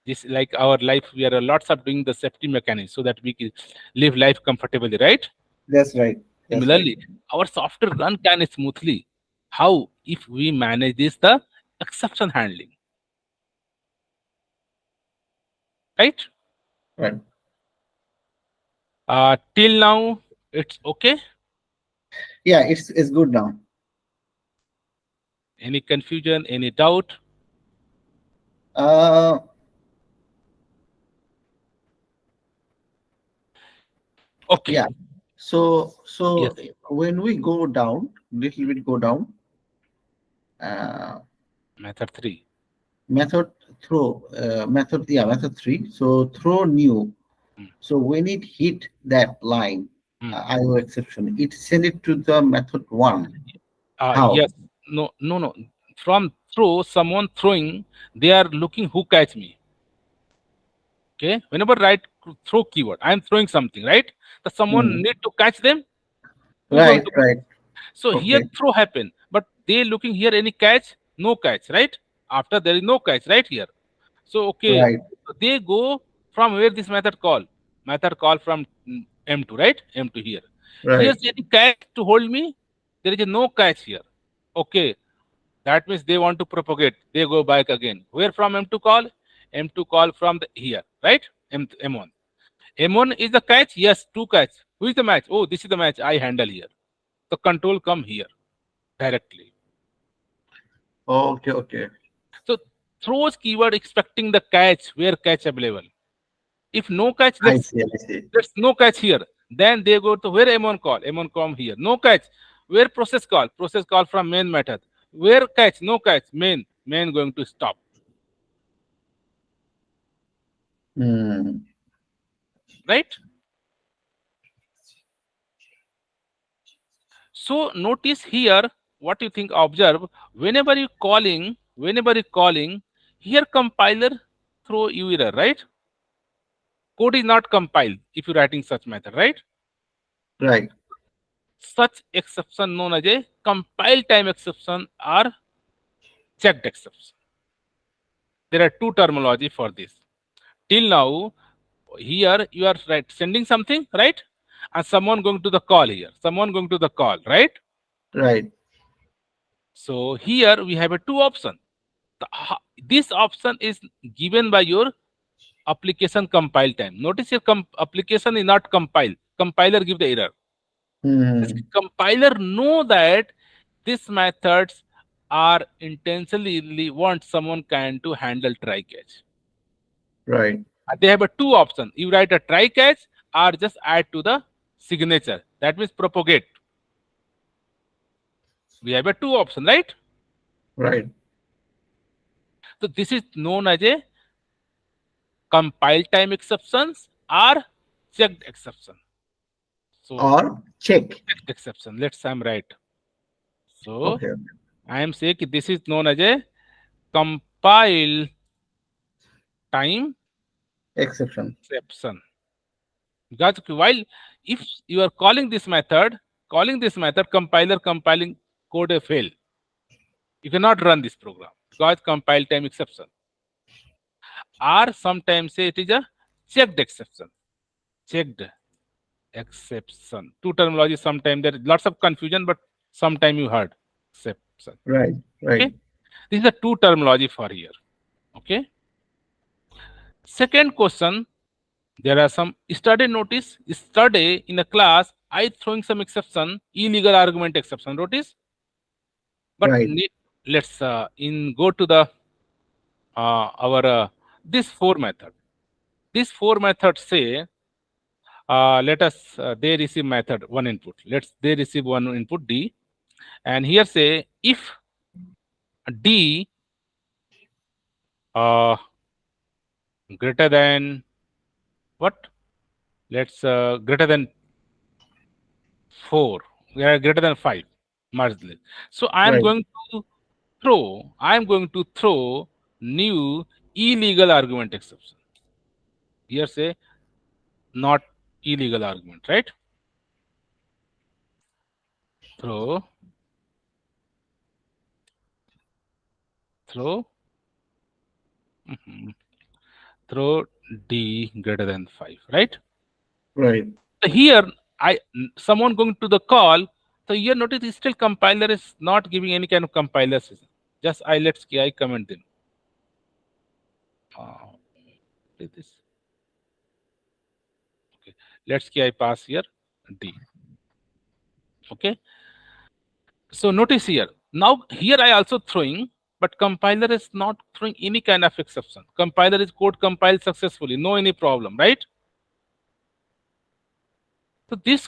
This like our life, we are lots of doing the safety mechanism so that we can live life comfortably, right? That's right. That's right. Similarly, our software run can smoothly. How? If we manage this the exception handling, right? Right. Till now, it's okay. Yeah. It's good now. Any confusion? Any doubt? Uh. Okay. Yeah. So Yes. when we go down, little bit go down, uh, Method three. method method three. So throw new. Hmm. So when it hit that line, Hmm. IO exception. It send it to the method one. How? Yes. No, no, no. From throw, someone throwing, they are looking who catch me. Okay. Whenever write throw keyword, I am throwing something, right? The someone Hmm. need to catch them. Who going Right, to? right. So here Okay. throw happen, but they looking here any catch? No catch, right? After there is no catch, right here. So okay, Right, they go from where this method call? Method call from M2, right? M2 here. right. Here's any catch to hold me? There is a no catch here. Okay, that means they want to propagate. They go back again. Where from M2 call? M2 call from the here, right? M1. M1 is the catch? Yes, two catch. Who is the match? Oh, this is the match I handle here. The control come here directly. Okay, okay. So throws keyword expecting the catch where catch available. If no catch, I let's see, I see. let's no catch here. Then they go to where M1 call. M1 come here. No catch. Where process call? Process call from main method. Where catch? No catch. Main going to stop. Hmm. Right? So notice here what you think observe whenever you calling here compiler throw you error, right? Code is not compiled if you're writing such method, right? Right. Such exception known as a compile time exception or checked exception. There are two terminology for this. Till now, here you are right sending something, right? And someone going to the call here. Someone going to the call, right? Right. So here we have a two option. This option is given by your application compile time. Notice your application is not compile. Compiler give the error. This Hmm. compiler know that these methods are intentionally want someone can to handle try catch. Right. They have a two option. You write a try catch or just add to the signature. That means propagate. We have a two option, right? Right. So this is known as a compile time exceptions or checked exception. So Or check. checked exception. Let's I'm right. So Okay. I am saying this is known as a compile time Exception. exception. Because while if you are calling this method, compiler compiling code a fail. You cannot run this program because compile time exception. Or sometimes say it is a checked exception. Checked exception. Two terminology. Sometimes there is lots of confusion, but sometime you heard exception. Right. Right. Okay. This is a two terminology for here. Okay. Second question. There are some study notice. Study in a class. I throwing some exception. Illegal argument exception. Notice. But Right. let's in go to the our this four method. This four method say let us they receive method one input. Let's they receive one input D, and here say if D uh, greater than what? Let's greater than 4, greater than 5, merge list. So I am Right. going to I am going to throw new illegal argument exception. Here say not illegal argument, right? Throw throw mhm, throw D greater than 5, right? Right. So here I someone going to the call. So here notice still compiler is not giving any kind of compiler system. Just I let's I comment them. Uh, this okay. Let's I pass here D. Okay. So notice here. Now here I also throwing, but compiler is not throwing any kind of exception. Compiler is code compiled successfully, no any problem, right? So this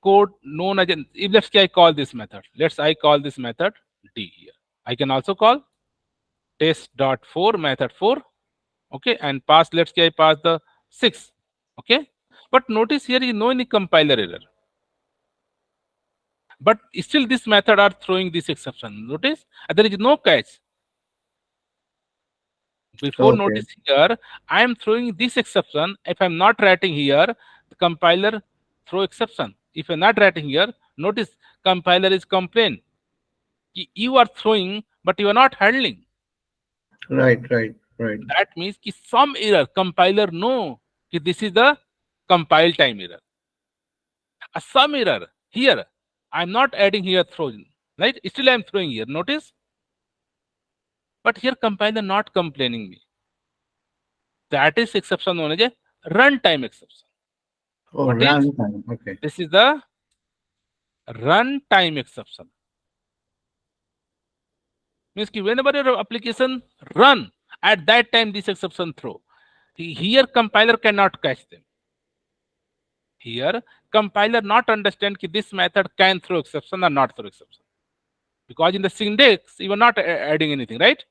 code known as if let's say I call this method. Let's I call this method D here. I can also call test.4 method 4. Okay, and pass let's say I pass the 6. Okay. But notice here is no any compiler error. But still this method are throwing this exception. Notice there is no catch. Before Okay. notice here, I am throwing this exception. If I'm not writing here, the compiler throw exception. If I'm not writing here, notice compiler is complain. You are throwing, but you are not handling. Right, right, right, That means ki some error compiler know ki this is the compile time error. A some error here. I'm not adding here thrown, right? Still I'm throwing here. Notice, but here compiler not complaining me. That is exception known as a runtime exception. Oh, What is? runtime. Okay. This is the runtime exception. Means ki whenever your application run, at that time this exception throw. Here compiler cannot catch them. Here compiler not understand ki this method can throw exception or not throw exception. Because in the syntax you are not adding anything, right?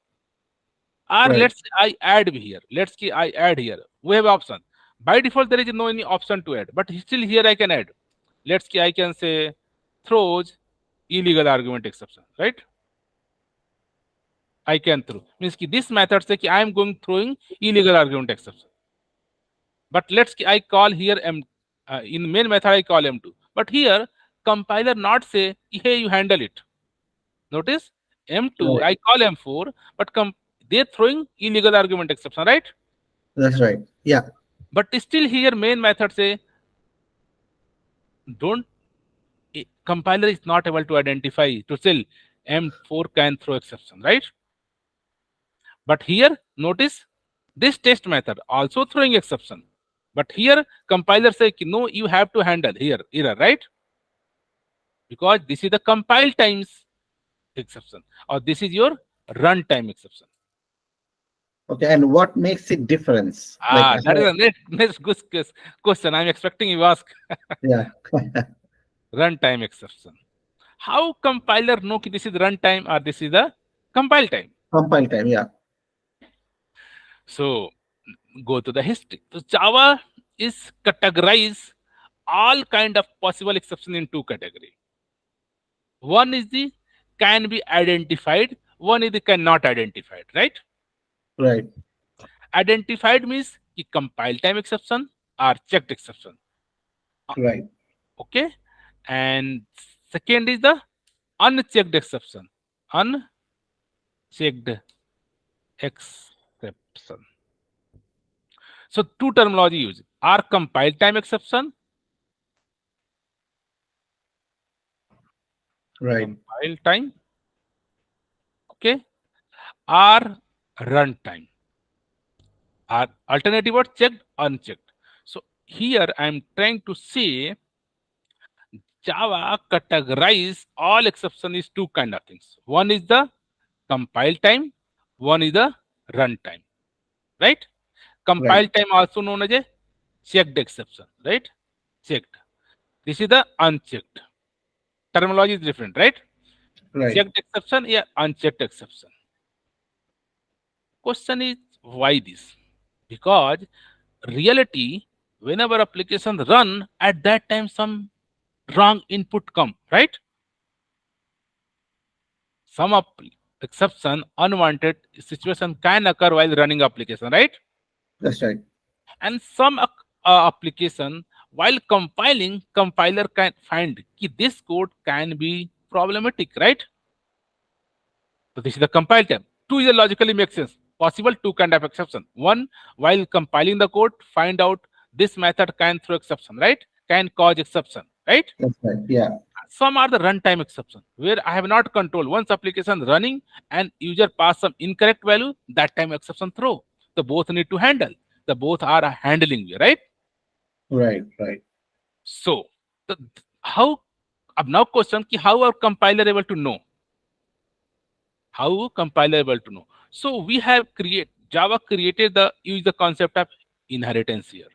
Or Right. let's say I add here. Let's say I add here. We have option. By default there is no any option to add, but still here I can add. Let's say I can say throws illegal argument exception, right? I can throw means ki this method say ki I am going throwing illegal argument exception. But let's say I call here m in main method I call m2. But here compiler not say hey you handle it. Notice m2 Right. I call m4, but they're throwing illegal argument exception, right? That's right. Yeah. But still here main method say don't compiler is not able to identify to tell m4 can throw exception, right? But here notice this test method also throwing exception. But here compiler say no, you have to handle here error, right? Because this is the compile times exception or this is your runtime exception. Okay. And what makes it difference? Like That is how? a next good question. I'm expecting you ask. Yeah. Runtime exception. How compiler know ki this is runtime or this is the compile time? Compile time. Yeah. So go to the history. So Java is categorize all kind of possible exception in two category. One is the can be identified, one is the cannot identified, right? Right. Identified means ki compile time exception or checked exception. Right. Okay. And second is the unchecked exception. Unchecked exception. So two terminology used are compile time exception, Right. compile time, okay, or runtime. Or alternative word checked, unchecked. So here I am trying to say Java categorize all exception is two kind of things. One is the compile time, one is the runtime, right? Right. Compile time also known as a checked exception, right? Checked. This is the unchecked. Terminology is different, right? Right. Checked exception, yeah, unchecked exception. Question is why this? Because reality, whenever applications run, at that time some wrong input come, right? Some exception, unwanted situation can occur while running application, right? That's right. And some application, while compiling, compiler can find ki this code can be problematic, right? So this is the compile time. Two is a logically makes sense. Possible two kind of exception. One, while compiling the code, find out this method can throw exception, right? Can cause exception, right? That's right. Yeah. Some are the runtime exception where I have not control. Once application running and user pass some incorrect value, that time exception throw. The both need to handle. The both are handling, right? Right. Right. So the, how now question ki how are compiler able to know? How compiler able to know? So we have create Java created the use the concept of inheritance here.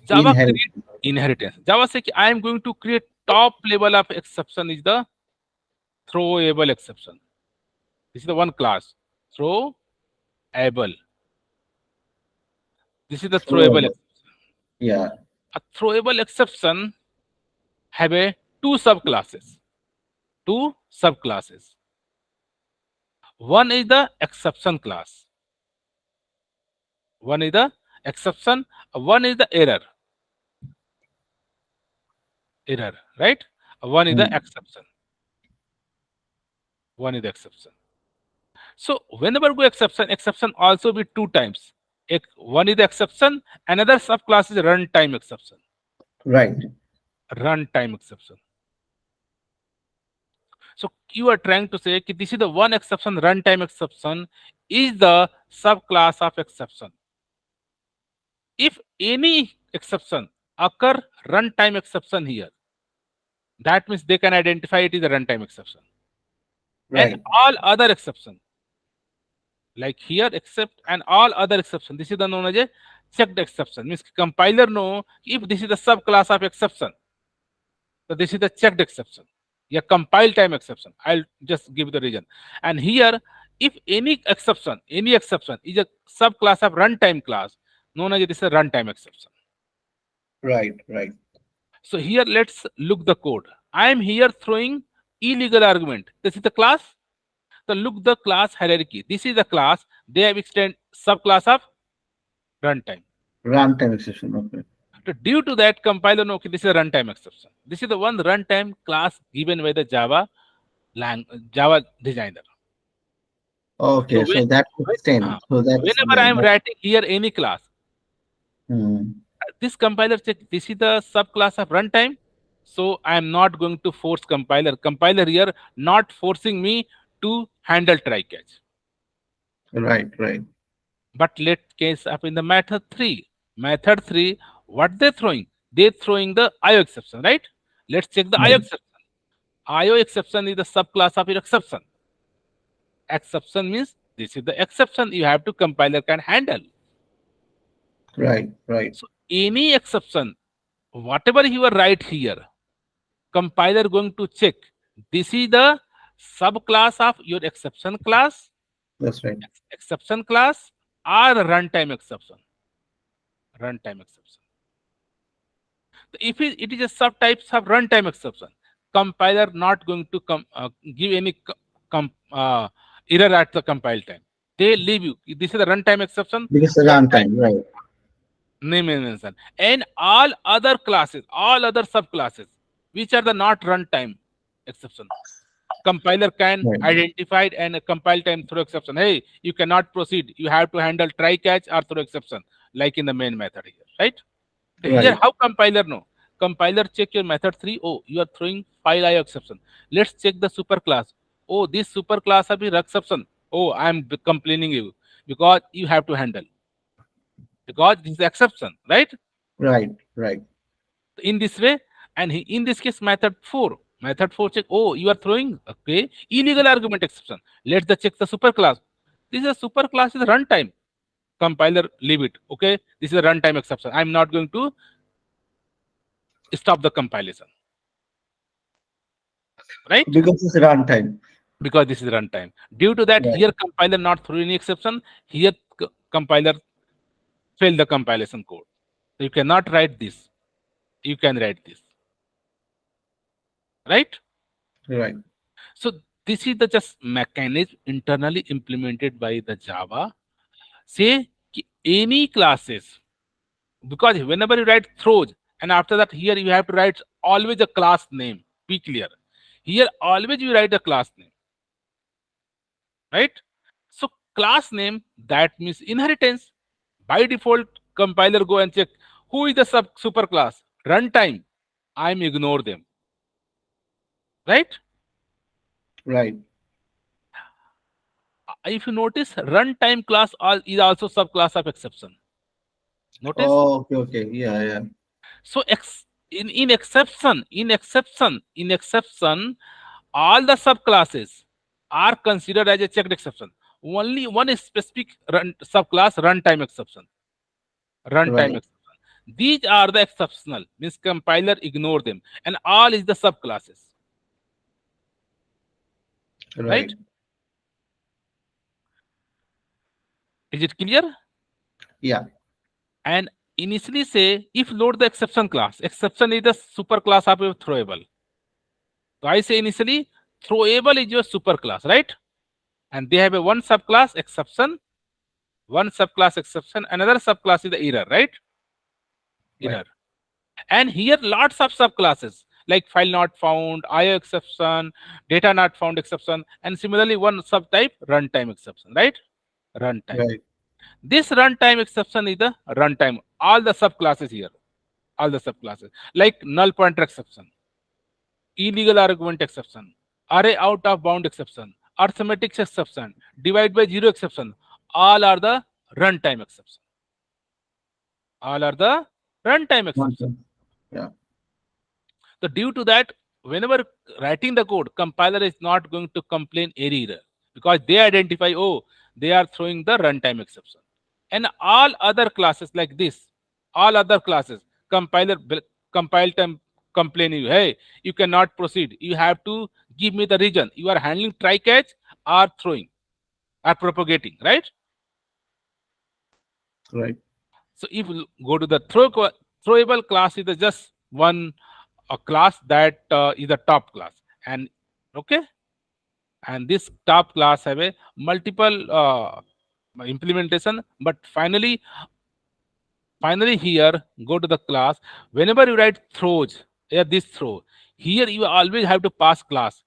Java Inherit. create inheritance. Java say I am going to create top level of exception is the throwable exception. This is the one class. Throwable. This is the throwable Throwable. exception. Yeah. A throwable exception have a two subclasses. Two subclasses. One is the exception class. One is the exception. One is the error. Error, right? One is the Mm. exception. One is the exception. So whenever go exception, exception also be two times. One is the exception, another subclass is runtime exception. Right. Runtime exception. So you are trying to say that this is the one exception, runtime exception is the subclass of exception. If any exception occur runtime exception here, that means they can identify it is a runtime exception. And Right. all other exception, like here except and all other exception, this is the known as a checked exception. Means compiler know if this is the subclass of exception. So this is the checked exception. Yeah, compile time exception. I'll just give the reason. And here, if any exception is a subclass of runtime class, known as this is a runtime exception. Right. Right. So here let's look the code. I am here throwing illegal argument. This is the class. So look the class hierarchy. This is the class. They have extended subclass of runtime. Runtime exception. Okay. So due to that, compiler know okay, this is a runtime exception. This is the one runtime class given by the Java designer. So Okay. So that extend. So that's whenever I am writing here any class, mm, this compiler check this is the subclass of runtime. So I am not going to force compiler. Compiler here not forcing me to handle try catch. right. Right. But let case up in the method 3. Method 3, what they throwing? They throwing the IO exception, right? Let's check the IO Right. exception. IO exception is the subclass of your exception. Exception means this is the exception you have to compiler can handle. Right. Right. So any exception, whatever you are write here, compiler going to check. This is the subclass of your exception class, That's right. exception class, or runtime exception. Runtime exception. If it is a subtypes of runtime exception, compiler not going to give any error at the compile time. They leave you. This is the runtime exception. Because the Runtime runtime. Right. name and mention. And all other classes, all other subclasses, which are the not runtime exception, compiler can Right. identify it and compile time throw exception. Hey, you cannot proceed. You have to handle try catch or throw exception, like in the main method here, right? So here, Right. how compiler know? Compiler check your method 3. Oh, you are throwing file IO exception. Let's check the superclass. Oh, this superclass of the exception. Oh, I am complaining you because you have to handle because this is exception, right? Right. Right. In this way, and in this case, method 4 check. Oh, you are throwing okay illegal argument exception. Let's the check the superclass. This is a superclass is runtime. Compiler leave it. Okay, this is a runtime exception. I'm not going to stop the compilation, right? Because it's runtime. Because this is runtime. Due to that, Right. here compiler not through any exception. Here compiler fail the compilation code. So you cannot write this. You can write this, right? Right. So this is the just mechanism internally implemented by the Java. Say any classes because whenever you write throws and after that here you have to write always a class name. Be clear. Here always you write a class name, right? So class name that means inheritance. By default, compiler go and check who is the superclass. Runtime, I'm ignore them, right? Right. If you notice, runtime class is also subclass of exception. Notice. Oh, okay. Okay. Yeah. Yeah. So in exception, all the subclasses are considered as a checked exception. Only one is specific subclass runtime exception. Runtime Right. exception. These are the exceptional, means compiler ignore them, and all is the subclasses, right? Right. Is it clear? Yeah. And initially say if load the exception class. Exception is the super class of your throwable. So I say initially throwable is your super class, right? And they have a one subclass exception, one subclass exception, another subclass is the error, right? Right. Error. And here lots of subclasses like file not found, IO exception, data not found exception, and similarly one subtype runtime exception, right? Runtime. Right. This runtime exception is the runtime. All the subclasses here, all the subclasses like null pointer exception, illegal argument exception, array out of bound exception, arithmetic exception, divide by zero exception. All are the runtime exception. All are the runtime exception. Nonsense. Yeah. So due to that, whenever writing the code, compiler is not going to complain any error because they identify, oh, they are throwing the runtime exception. And all other classes like this, all other classes, compiler compile time complain you, hey, you cannot proceed. You have to give me the region. You are handling try catch or throwing or propagating, right? Right. So if you go to the throwable class is the just one a class that is a top class, and okay, and this top class have a multiple implementation, but finally here go to the class. Whenever you write throws, yeah, this throw here you always have to pass class.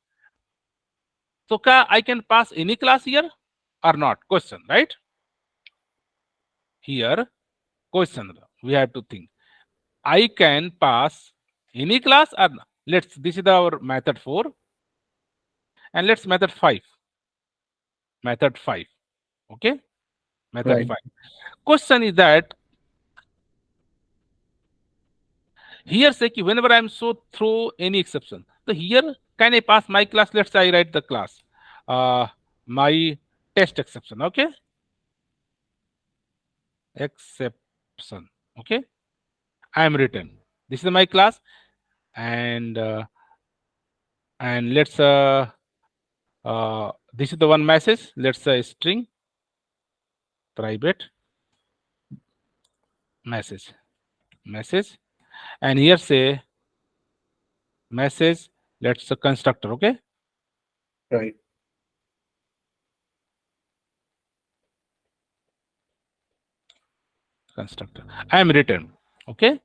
So I can pass any class here or not? Question, right? Here question we have to think. I can pass any class or not. Let's this is our method 4 and let's method 5. Method 5. Okay, method Right. 5. Question is that here say कि whenever I am so throw any exception. So here can I pass my class? Let's say I write the class. My test exception. Okay, exception. Okay, I am written. This is my class and let's this is the one message. Let's say string private message and here say message, let's a constructor. Okay, Right. constructor I am written. Okay,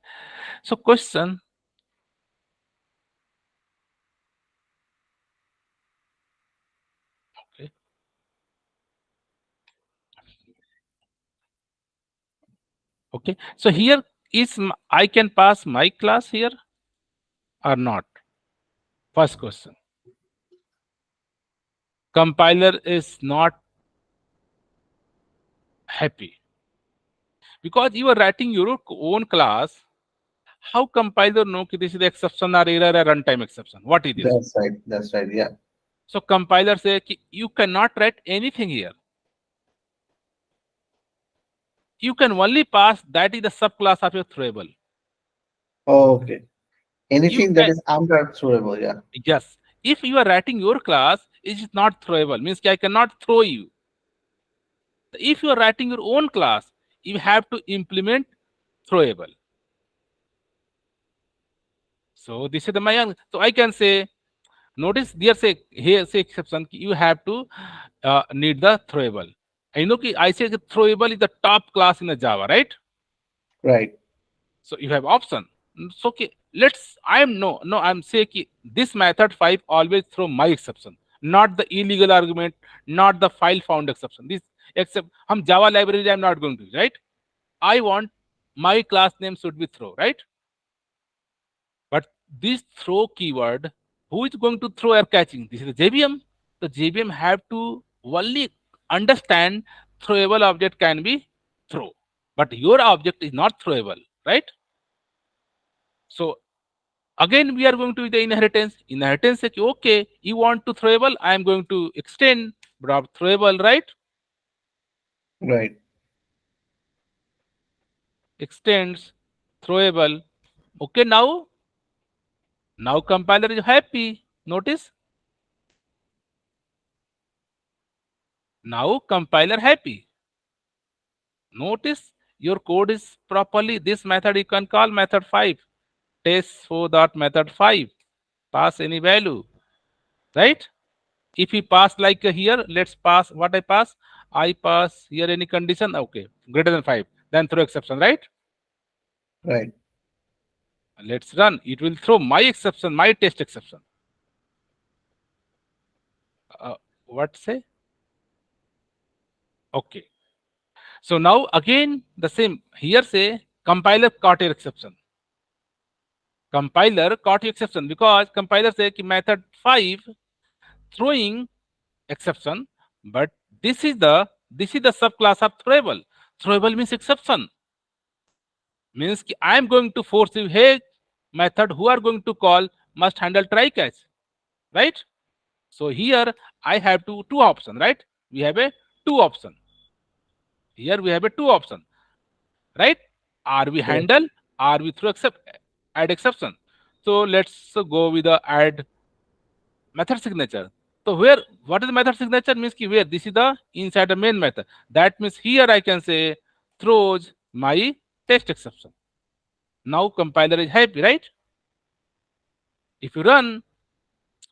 so question. Okay, okay, so here is I can pass my class here or not? First question. Compiler is not happy because you are writing your own class. How compiler know कि this is the exception or error or runtime exception? What it is? That's right. That's right. Yeah. So compiler say कि you cannot write anything here. You can only pass that is the subclass of your throwable. Okay. You Anything that can, is under throwable. Yeah. yes. If you are writing your class, it is not throwable. Means कि I cannot throw you. If you are writing your own class, you have to implement throwable. So this is the my so I can say notice there say here say exception you have to need the throwable. I know I say the throwable is the top class in the Java, right? Right. So you have option. So okay, let's I'm say this method 5 always throw my exception, not the illegal argument, not the file found exception. This except Java library I'm not going to use, right? I want my class name should be throw, right? But this throw keyword, who is going to throw or catching? This is the JVM. The JVM have to only understand throwable object can be throw, but your object is not throwable, right? So again, we are going to the inheritance. Inheritance says, okay, you want to throwable, I am going to extend drop throwable, right? Right. Extends throwable. Okay, now compiler is happy. Notice now compiler happy. Notice your code is properly, this method you can call method 5. Test for that method 5. Pass any value, right? If we pass like here, let's pass what I pass. I pass here any condition, okay, greater than 5. Then throw exception, right? Right. Let's run. It will throw my exception, my test exception. Uh, what say? Okay. So now again the same. Here say compiler caught your exception. Compiler caught your exception because compiler say कि method 5 throwing exception, but this is the subclass of throwable. Throwable means exception. Means कि I am going to force you, hey method who are going to call must handle try catch, right? So here I have two option, right? We have a two option. Here we have a two option, right? Are we Yes. handle, are we throw except add exception? So let's go with the add method signature. So where what is the method signature means ki where this is the inside the main method. That means here I can say throws my test exception. Now compiler is happy, right? If you run,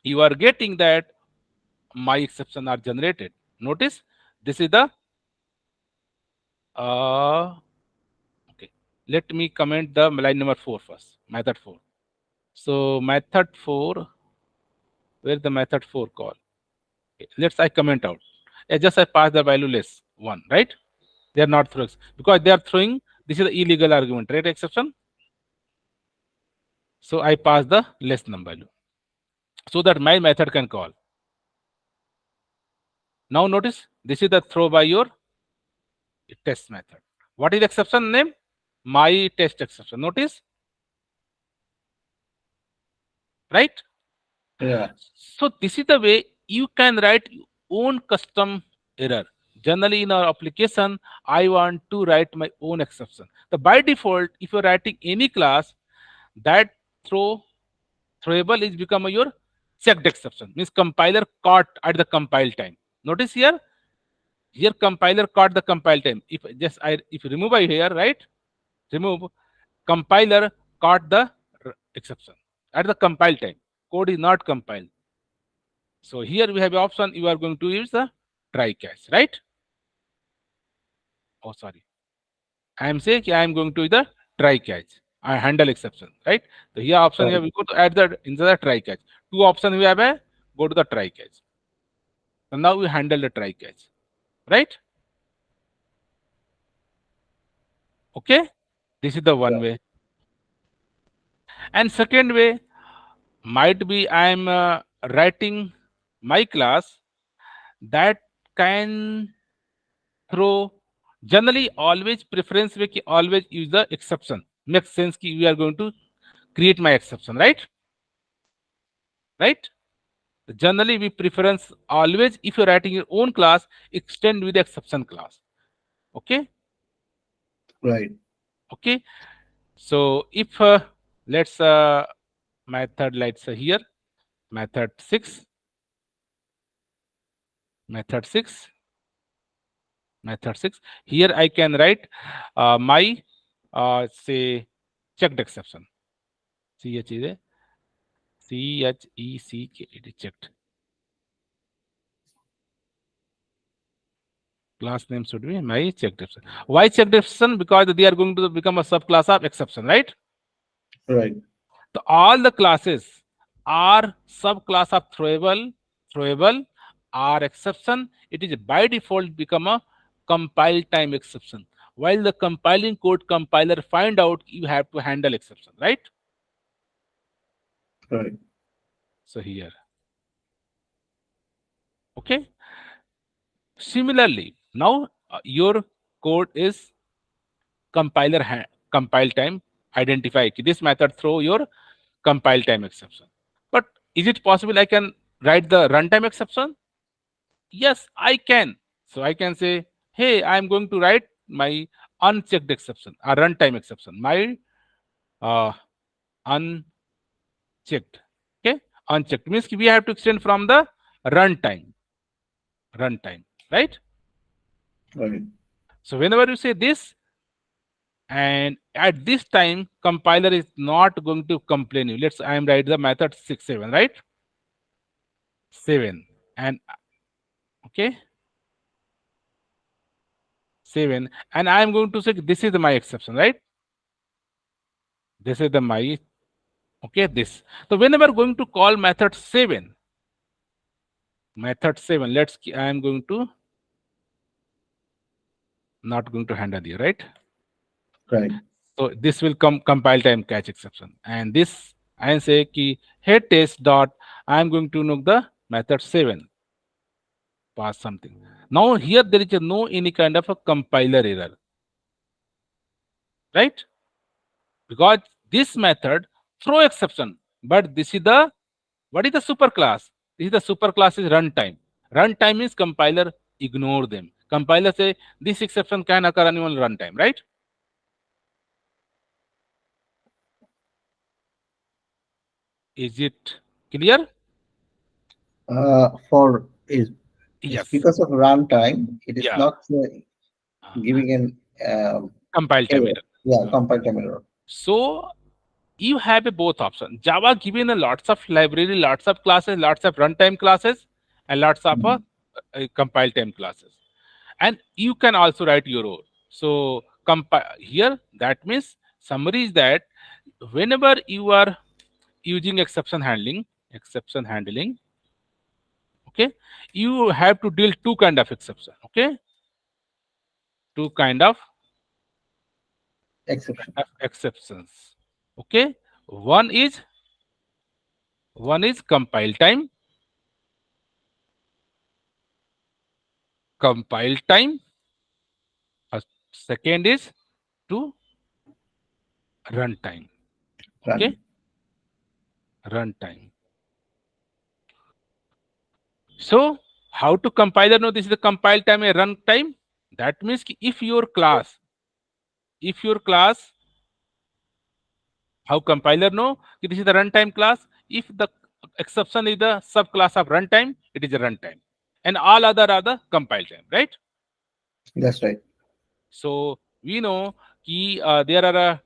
you are getting that my exception are generated. Notice this is the okay. Let me comment the line number 4 first. Method 4. So method 4, where the method 4 call? Okay, let's I comment out. Just I pass the value less 1, right? They are not throwing because they are throwing. This is the illegal argument, right? Exception. So I pass the less number value so that my method can call. Now notice this is the throw by your test method. What is the exception name? My test exception. Notice, right? Yeah. So this is the way you can write your own custom error. Generally, in our application, I want to write my own exception. The by default, if you're writing any class, that throw throwable is become your checked exception. Means compiler caught at the compile time. Notice here compiler caught the compile time. If you remove I here, right? Remove compiler caught the exception at the compile time. Code is not compiled. So here we have the option you are going to use the try catch, right? Oh, sorry. I am saying I am going to the try catch. I handle exception, right? So here option here Right. we go to add the into the try catch. Two options we have a go to the try catch. So now we handle the try catch, right? Okay. This is the one Yeah. way. And second way might be I am writing my class that can throw generally always preference way ki always use the exception. Makes sense ki we are going to create my exception, right? Right? Generally we preference always if you're writing your own class, extend with the exception class. Okay. Right. Okay. So if let's method let's say here method 6, method 6, method 6, here I can write my say checked exception. CHECK checked. Class name should be my checked exception. Why checked exception? Because they are going to become a subclass of exception, right? Right. So all the classes are subclass of throwable are exception. It is by default become a compile time exception. While the compiling code compiler find out you have to handle exception, right? Right. So here, okay. Similarly, now your code is compile time identify. This method throw your compile time exception. But is it possible I can write the runtime exception? Yes, I can. So I can say, hey, I'm going to write my unchecked exception, a runtime exception, my uh, unchecked. Okay, unchecked means we have to extend from the runtime, runtime, right? Right. So whenever you say this, and at this time compiler is not going to complain you. Let's I am write the method 6 7, right? 7, and okay, 7, and I am going to say this is my exception, right? This is the my, okay, this. So whenever going to call method 7, I am going to not going to handle here, right? Right. So this will come compile time catch exception, and this I say ki head test dot I am going to know the method 7 pass something. Now here there is a no any kind of a compiler error, right? Because this method throw exception, but this is the what is the superclass? This is the superclass is runtime. Runtime means compiler ignore them. Compiler say this exception can occur only on runtime, right? Is it clear? For is it's Yes. because of runtime, it is Yeah. not Uh, giving an Compile time error. error. Yeah, Uh, compile time error. So you have a both option. Java given a lots of library, lots of classes, lots of runtime classes, and lots of Mhm. compile time classes. And you can also write your own. So here that means summary is that whenever you are using exception handling, okay, you have to deal two kind of exception, okay, two kind Exception. of exceptions, okay. One is compile time, compile time. Second is to runtime, okay, Run. runtime. So how to compiler know this is the compile time and runtime? That means ki if your class, how compiler know ki this is the runtime class? If the exception is the subclass of runtime, it is a runtime, and all other are the compile time, right? That's right. So we know ki there are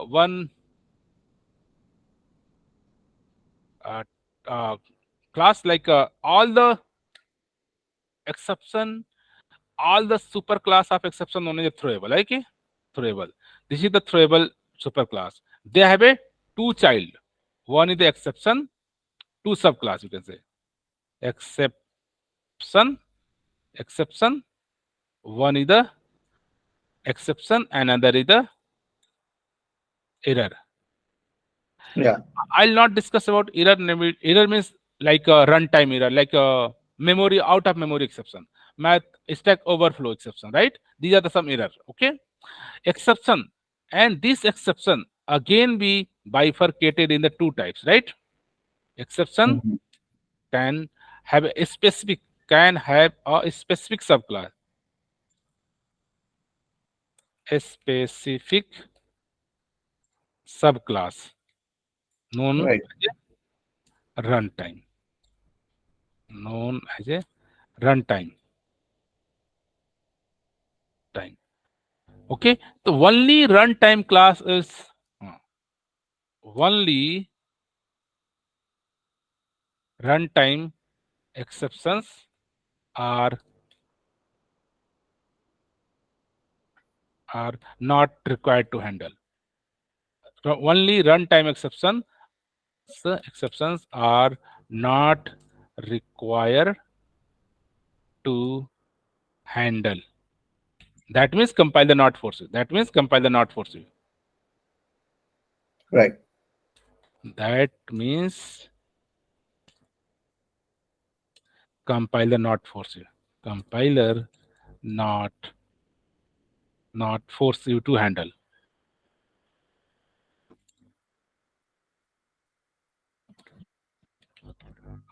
one uh, uh, class like all the exception, all the superclass of exception known as a throwable, okay? Throwable. This is the throwable superclass. They have a two child. One is the exception, two subclass you can say. Exception, exception. One is the exception, another is the error. Yeah. I'll not discuss about error. Error means like a runtime error, like a memory out of memory exception, math stack overflow exception, right? These are the some error. Okay, exception, and this exception again be bifurcated in the two types, right? Exception Mhm. can have a specific can have a specific subclass, a specific subclass known Right. as a runtime, known as a runtime time. Okay, the only runtime class is uh, only runtime exceptions are not required to handle. Only runtime exceptions are not required to handle. That means compiler not force you. That means compiler not force you. Right. That means compiler not force you. Compiler not force you to handle.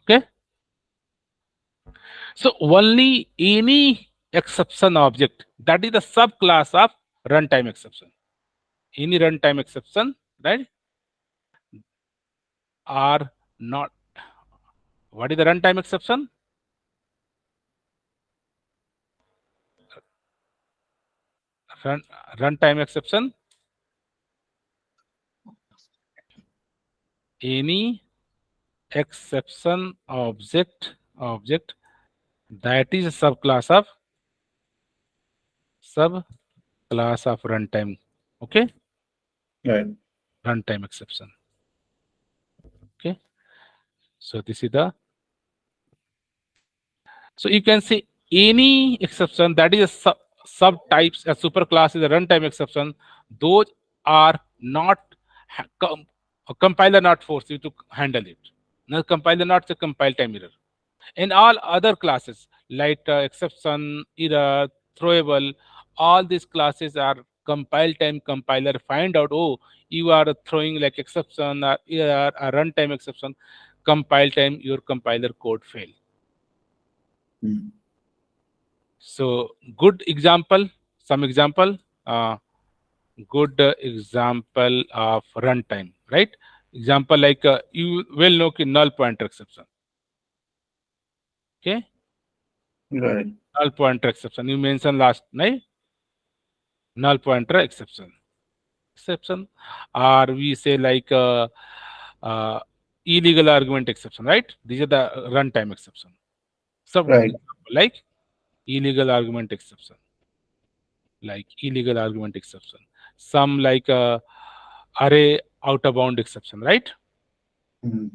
Okay. So only any exception object that is the subclass of runtime exception. Any runtime exception, right, are not. What is the runtime exception? run runtime exception. Any exception object that is a subclass of runtime. Okay, Right. runtime exception. Okay, so this is the, so you can see any exception that is a subtypes, a superclass is a runtime exception. Those are not a compiler not force you to handle it. No, compiler not a compile time error. In all other classes like exception, error, throwable, all these classes are compile time compiler find out, oh, you are throwing like exception or error or runtime exception, compile time your compiler code fail. Mm. So good example, some example, good example of runtime, right? Example like you will know null pointer exception. Okay, Right. null pointer exception. You mentioned last night, null pointer exception, or we say like uh, illegal argument exception, right? These are the runtime exception. Some Right. example like illegal argument exception, like illegal argument exception. Some like array out of bound exception, right? Mm.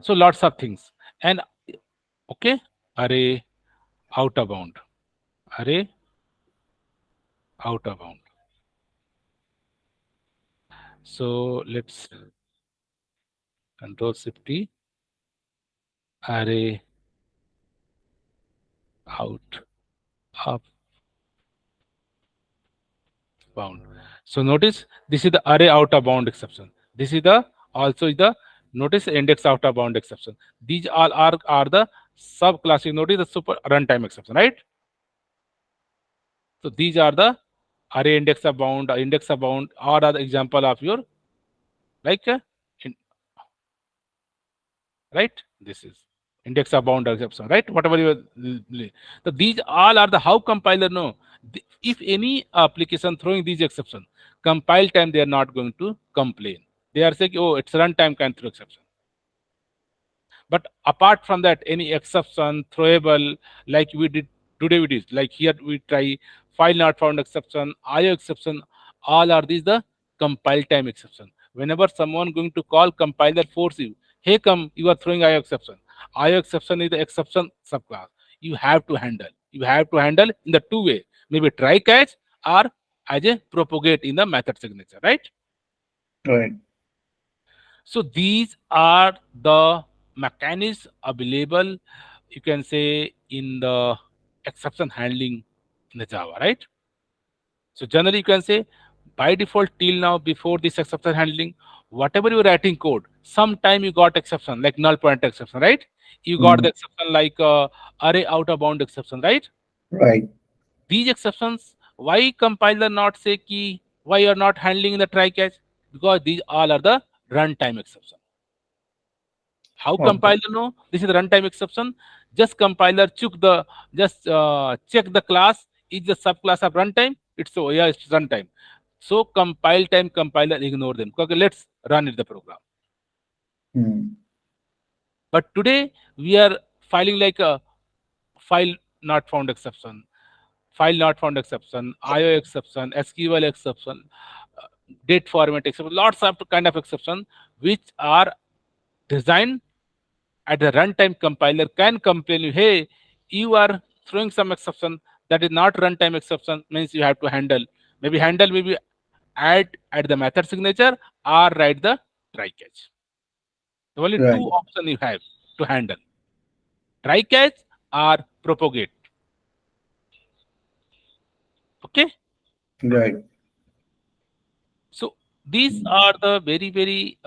So lots of things. And okay, array out of bound, array out of bound. So let's control shift T, array out of bound. So notice this is the array out of bound exception. This is the also the notice index out of bound exception. These all are the subclasses. Notice the super runtime exception, right? So these are the array index of bound, or are the example of your like in, right. This is index of bound exception, right? Whatever you. So these all are the how compiler know. If any application throwing these exception, compile time they are not going to complain. They are saying, oh, it's runtime can throw exception. But apart from that, any exception, throwable, like we did today, we did like here we try file not found exception, IO exception, all are these the compile time exception. Whenever someone going to call compiler force you, hey come, you are throwing IO exception. IO exception is the exception subclass. You have to handle. You have to handle in the two way, maybe try catch or as a propagate in the method signature, right? Right. So these are the mechanisms available, you can say, in the exception handling in the Java, right? So generally, you can say by default till now, before this exception handling, whatever you're writing code, sometime you got exception like null pointer exception, right? You got the Mm. exception like array out of bound exception, right? Right. These exceptions, why compiler not say key? Why you are not handling in the try catch? Because these all are the runtime exception. How Okay. compiler know this is the runtime exception? Just compiler just check the class is the subclass of runtime. It's so yeah, it's runtime. So compile time compiler ignore them. Okay, let's run it the program. Mm. But today we are filing like a file not found exception, file not found exception, IO exception, SQL exception, uh, date format exception, lots of kind of exception which are designed at the runtime. Compiler can complain you, hey, you are throwing some exception that is not runtime exception, means you have to handle, maybe add at the method signature or write the try catch. Only two Right. options you have to handle: try catch or propagate. Okay, Right. so these are the very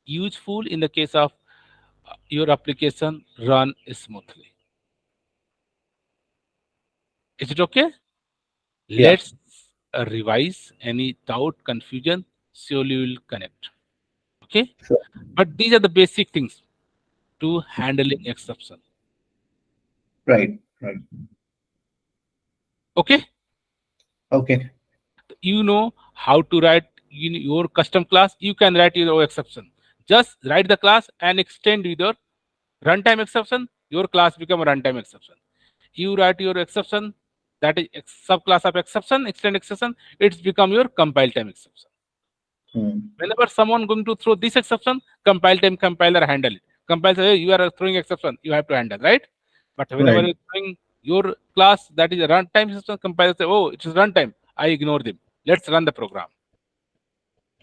useful in the case of your application run smoothly. Is it okay? Yeah. Let's revise any doubt, confusion. Surely we'll connect. Okay. Sure. But these are the basic things to handling exception. Right. Right. Okay. Okay. You know how to write in your custom class, you can write your exception. Just write the class and extend with your runtime exception, your class become a runtime exception. You write your exception, that is subclass of exception, extend exception, it's become your compile time exception. Hmm. Whenever someone going to throw this exception, compile time compiler handle it. Compile say, hey, you are throwing exception, you have to handle, right? But whenever Right. you're throwing your class that is a runtime system, compiler say, oh, it is runtime, I ignore them. Let's run the program.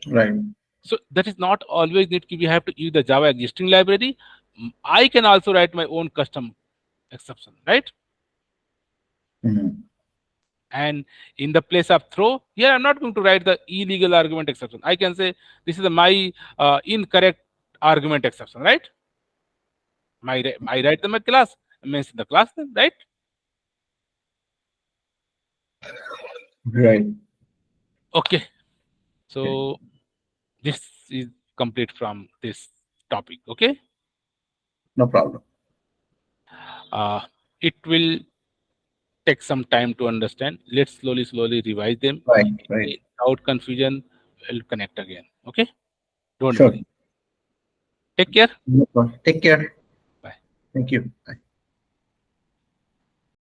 Right. So that is not always need to be have to use the Java existing library. I can also write my own custom exception, right? Mhm. And in the place of throw, here I'm not going to write the illegal argument exception. I can say this is my incorrect argument exception, right? I write them a class, means the class name, right? Right. Okay. Okay. So this is complete from this topic. Okay. No problem. Uh, it will take some time to understand. Let's slowly revise them. Right. Right. Without confusion, we'll connect again. Okay. Don't Sure. worry. Take care. No problem. Take care. Bye. Thank you. Bye.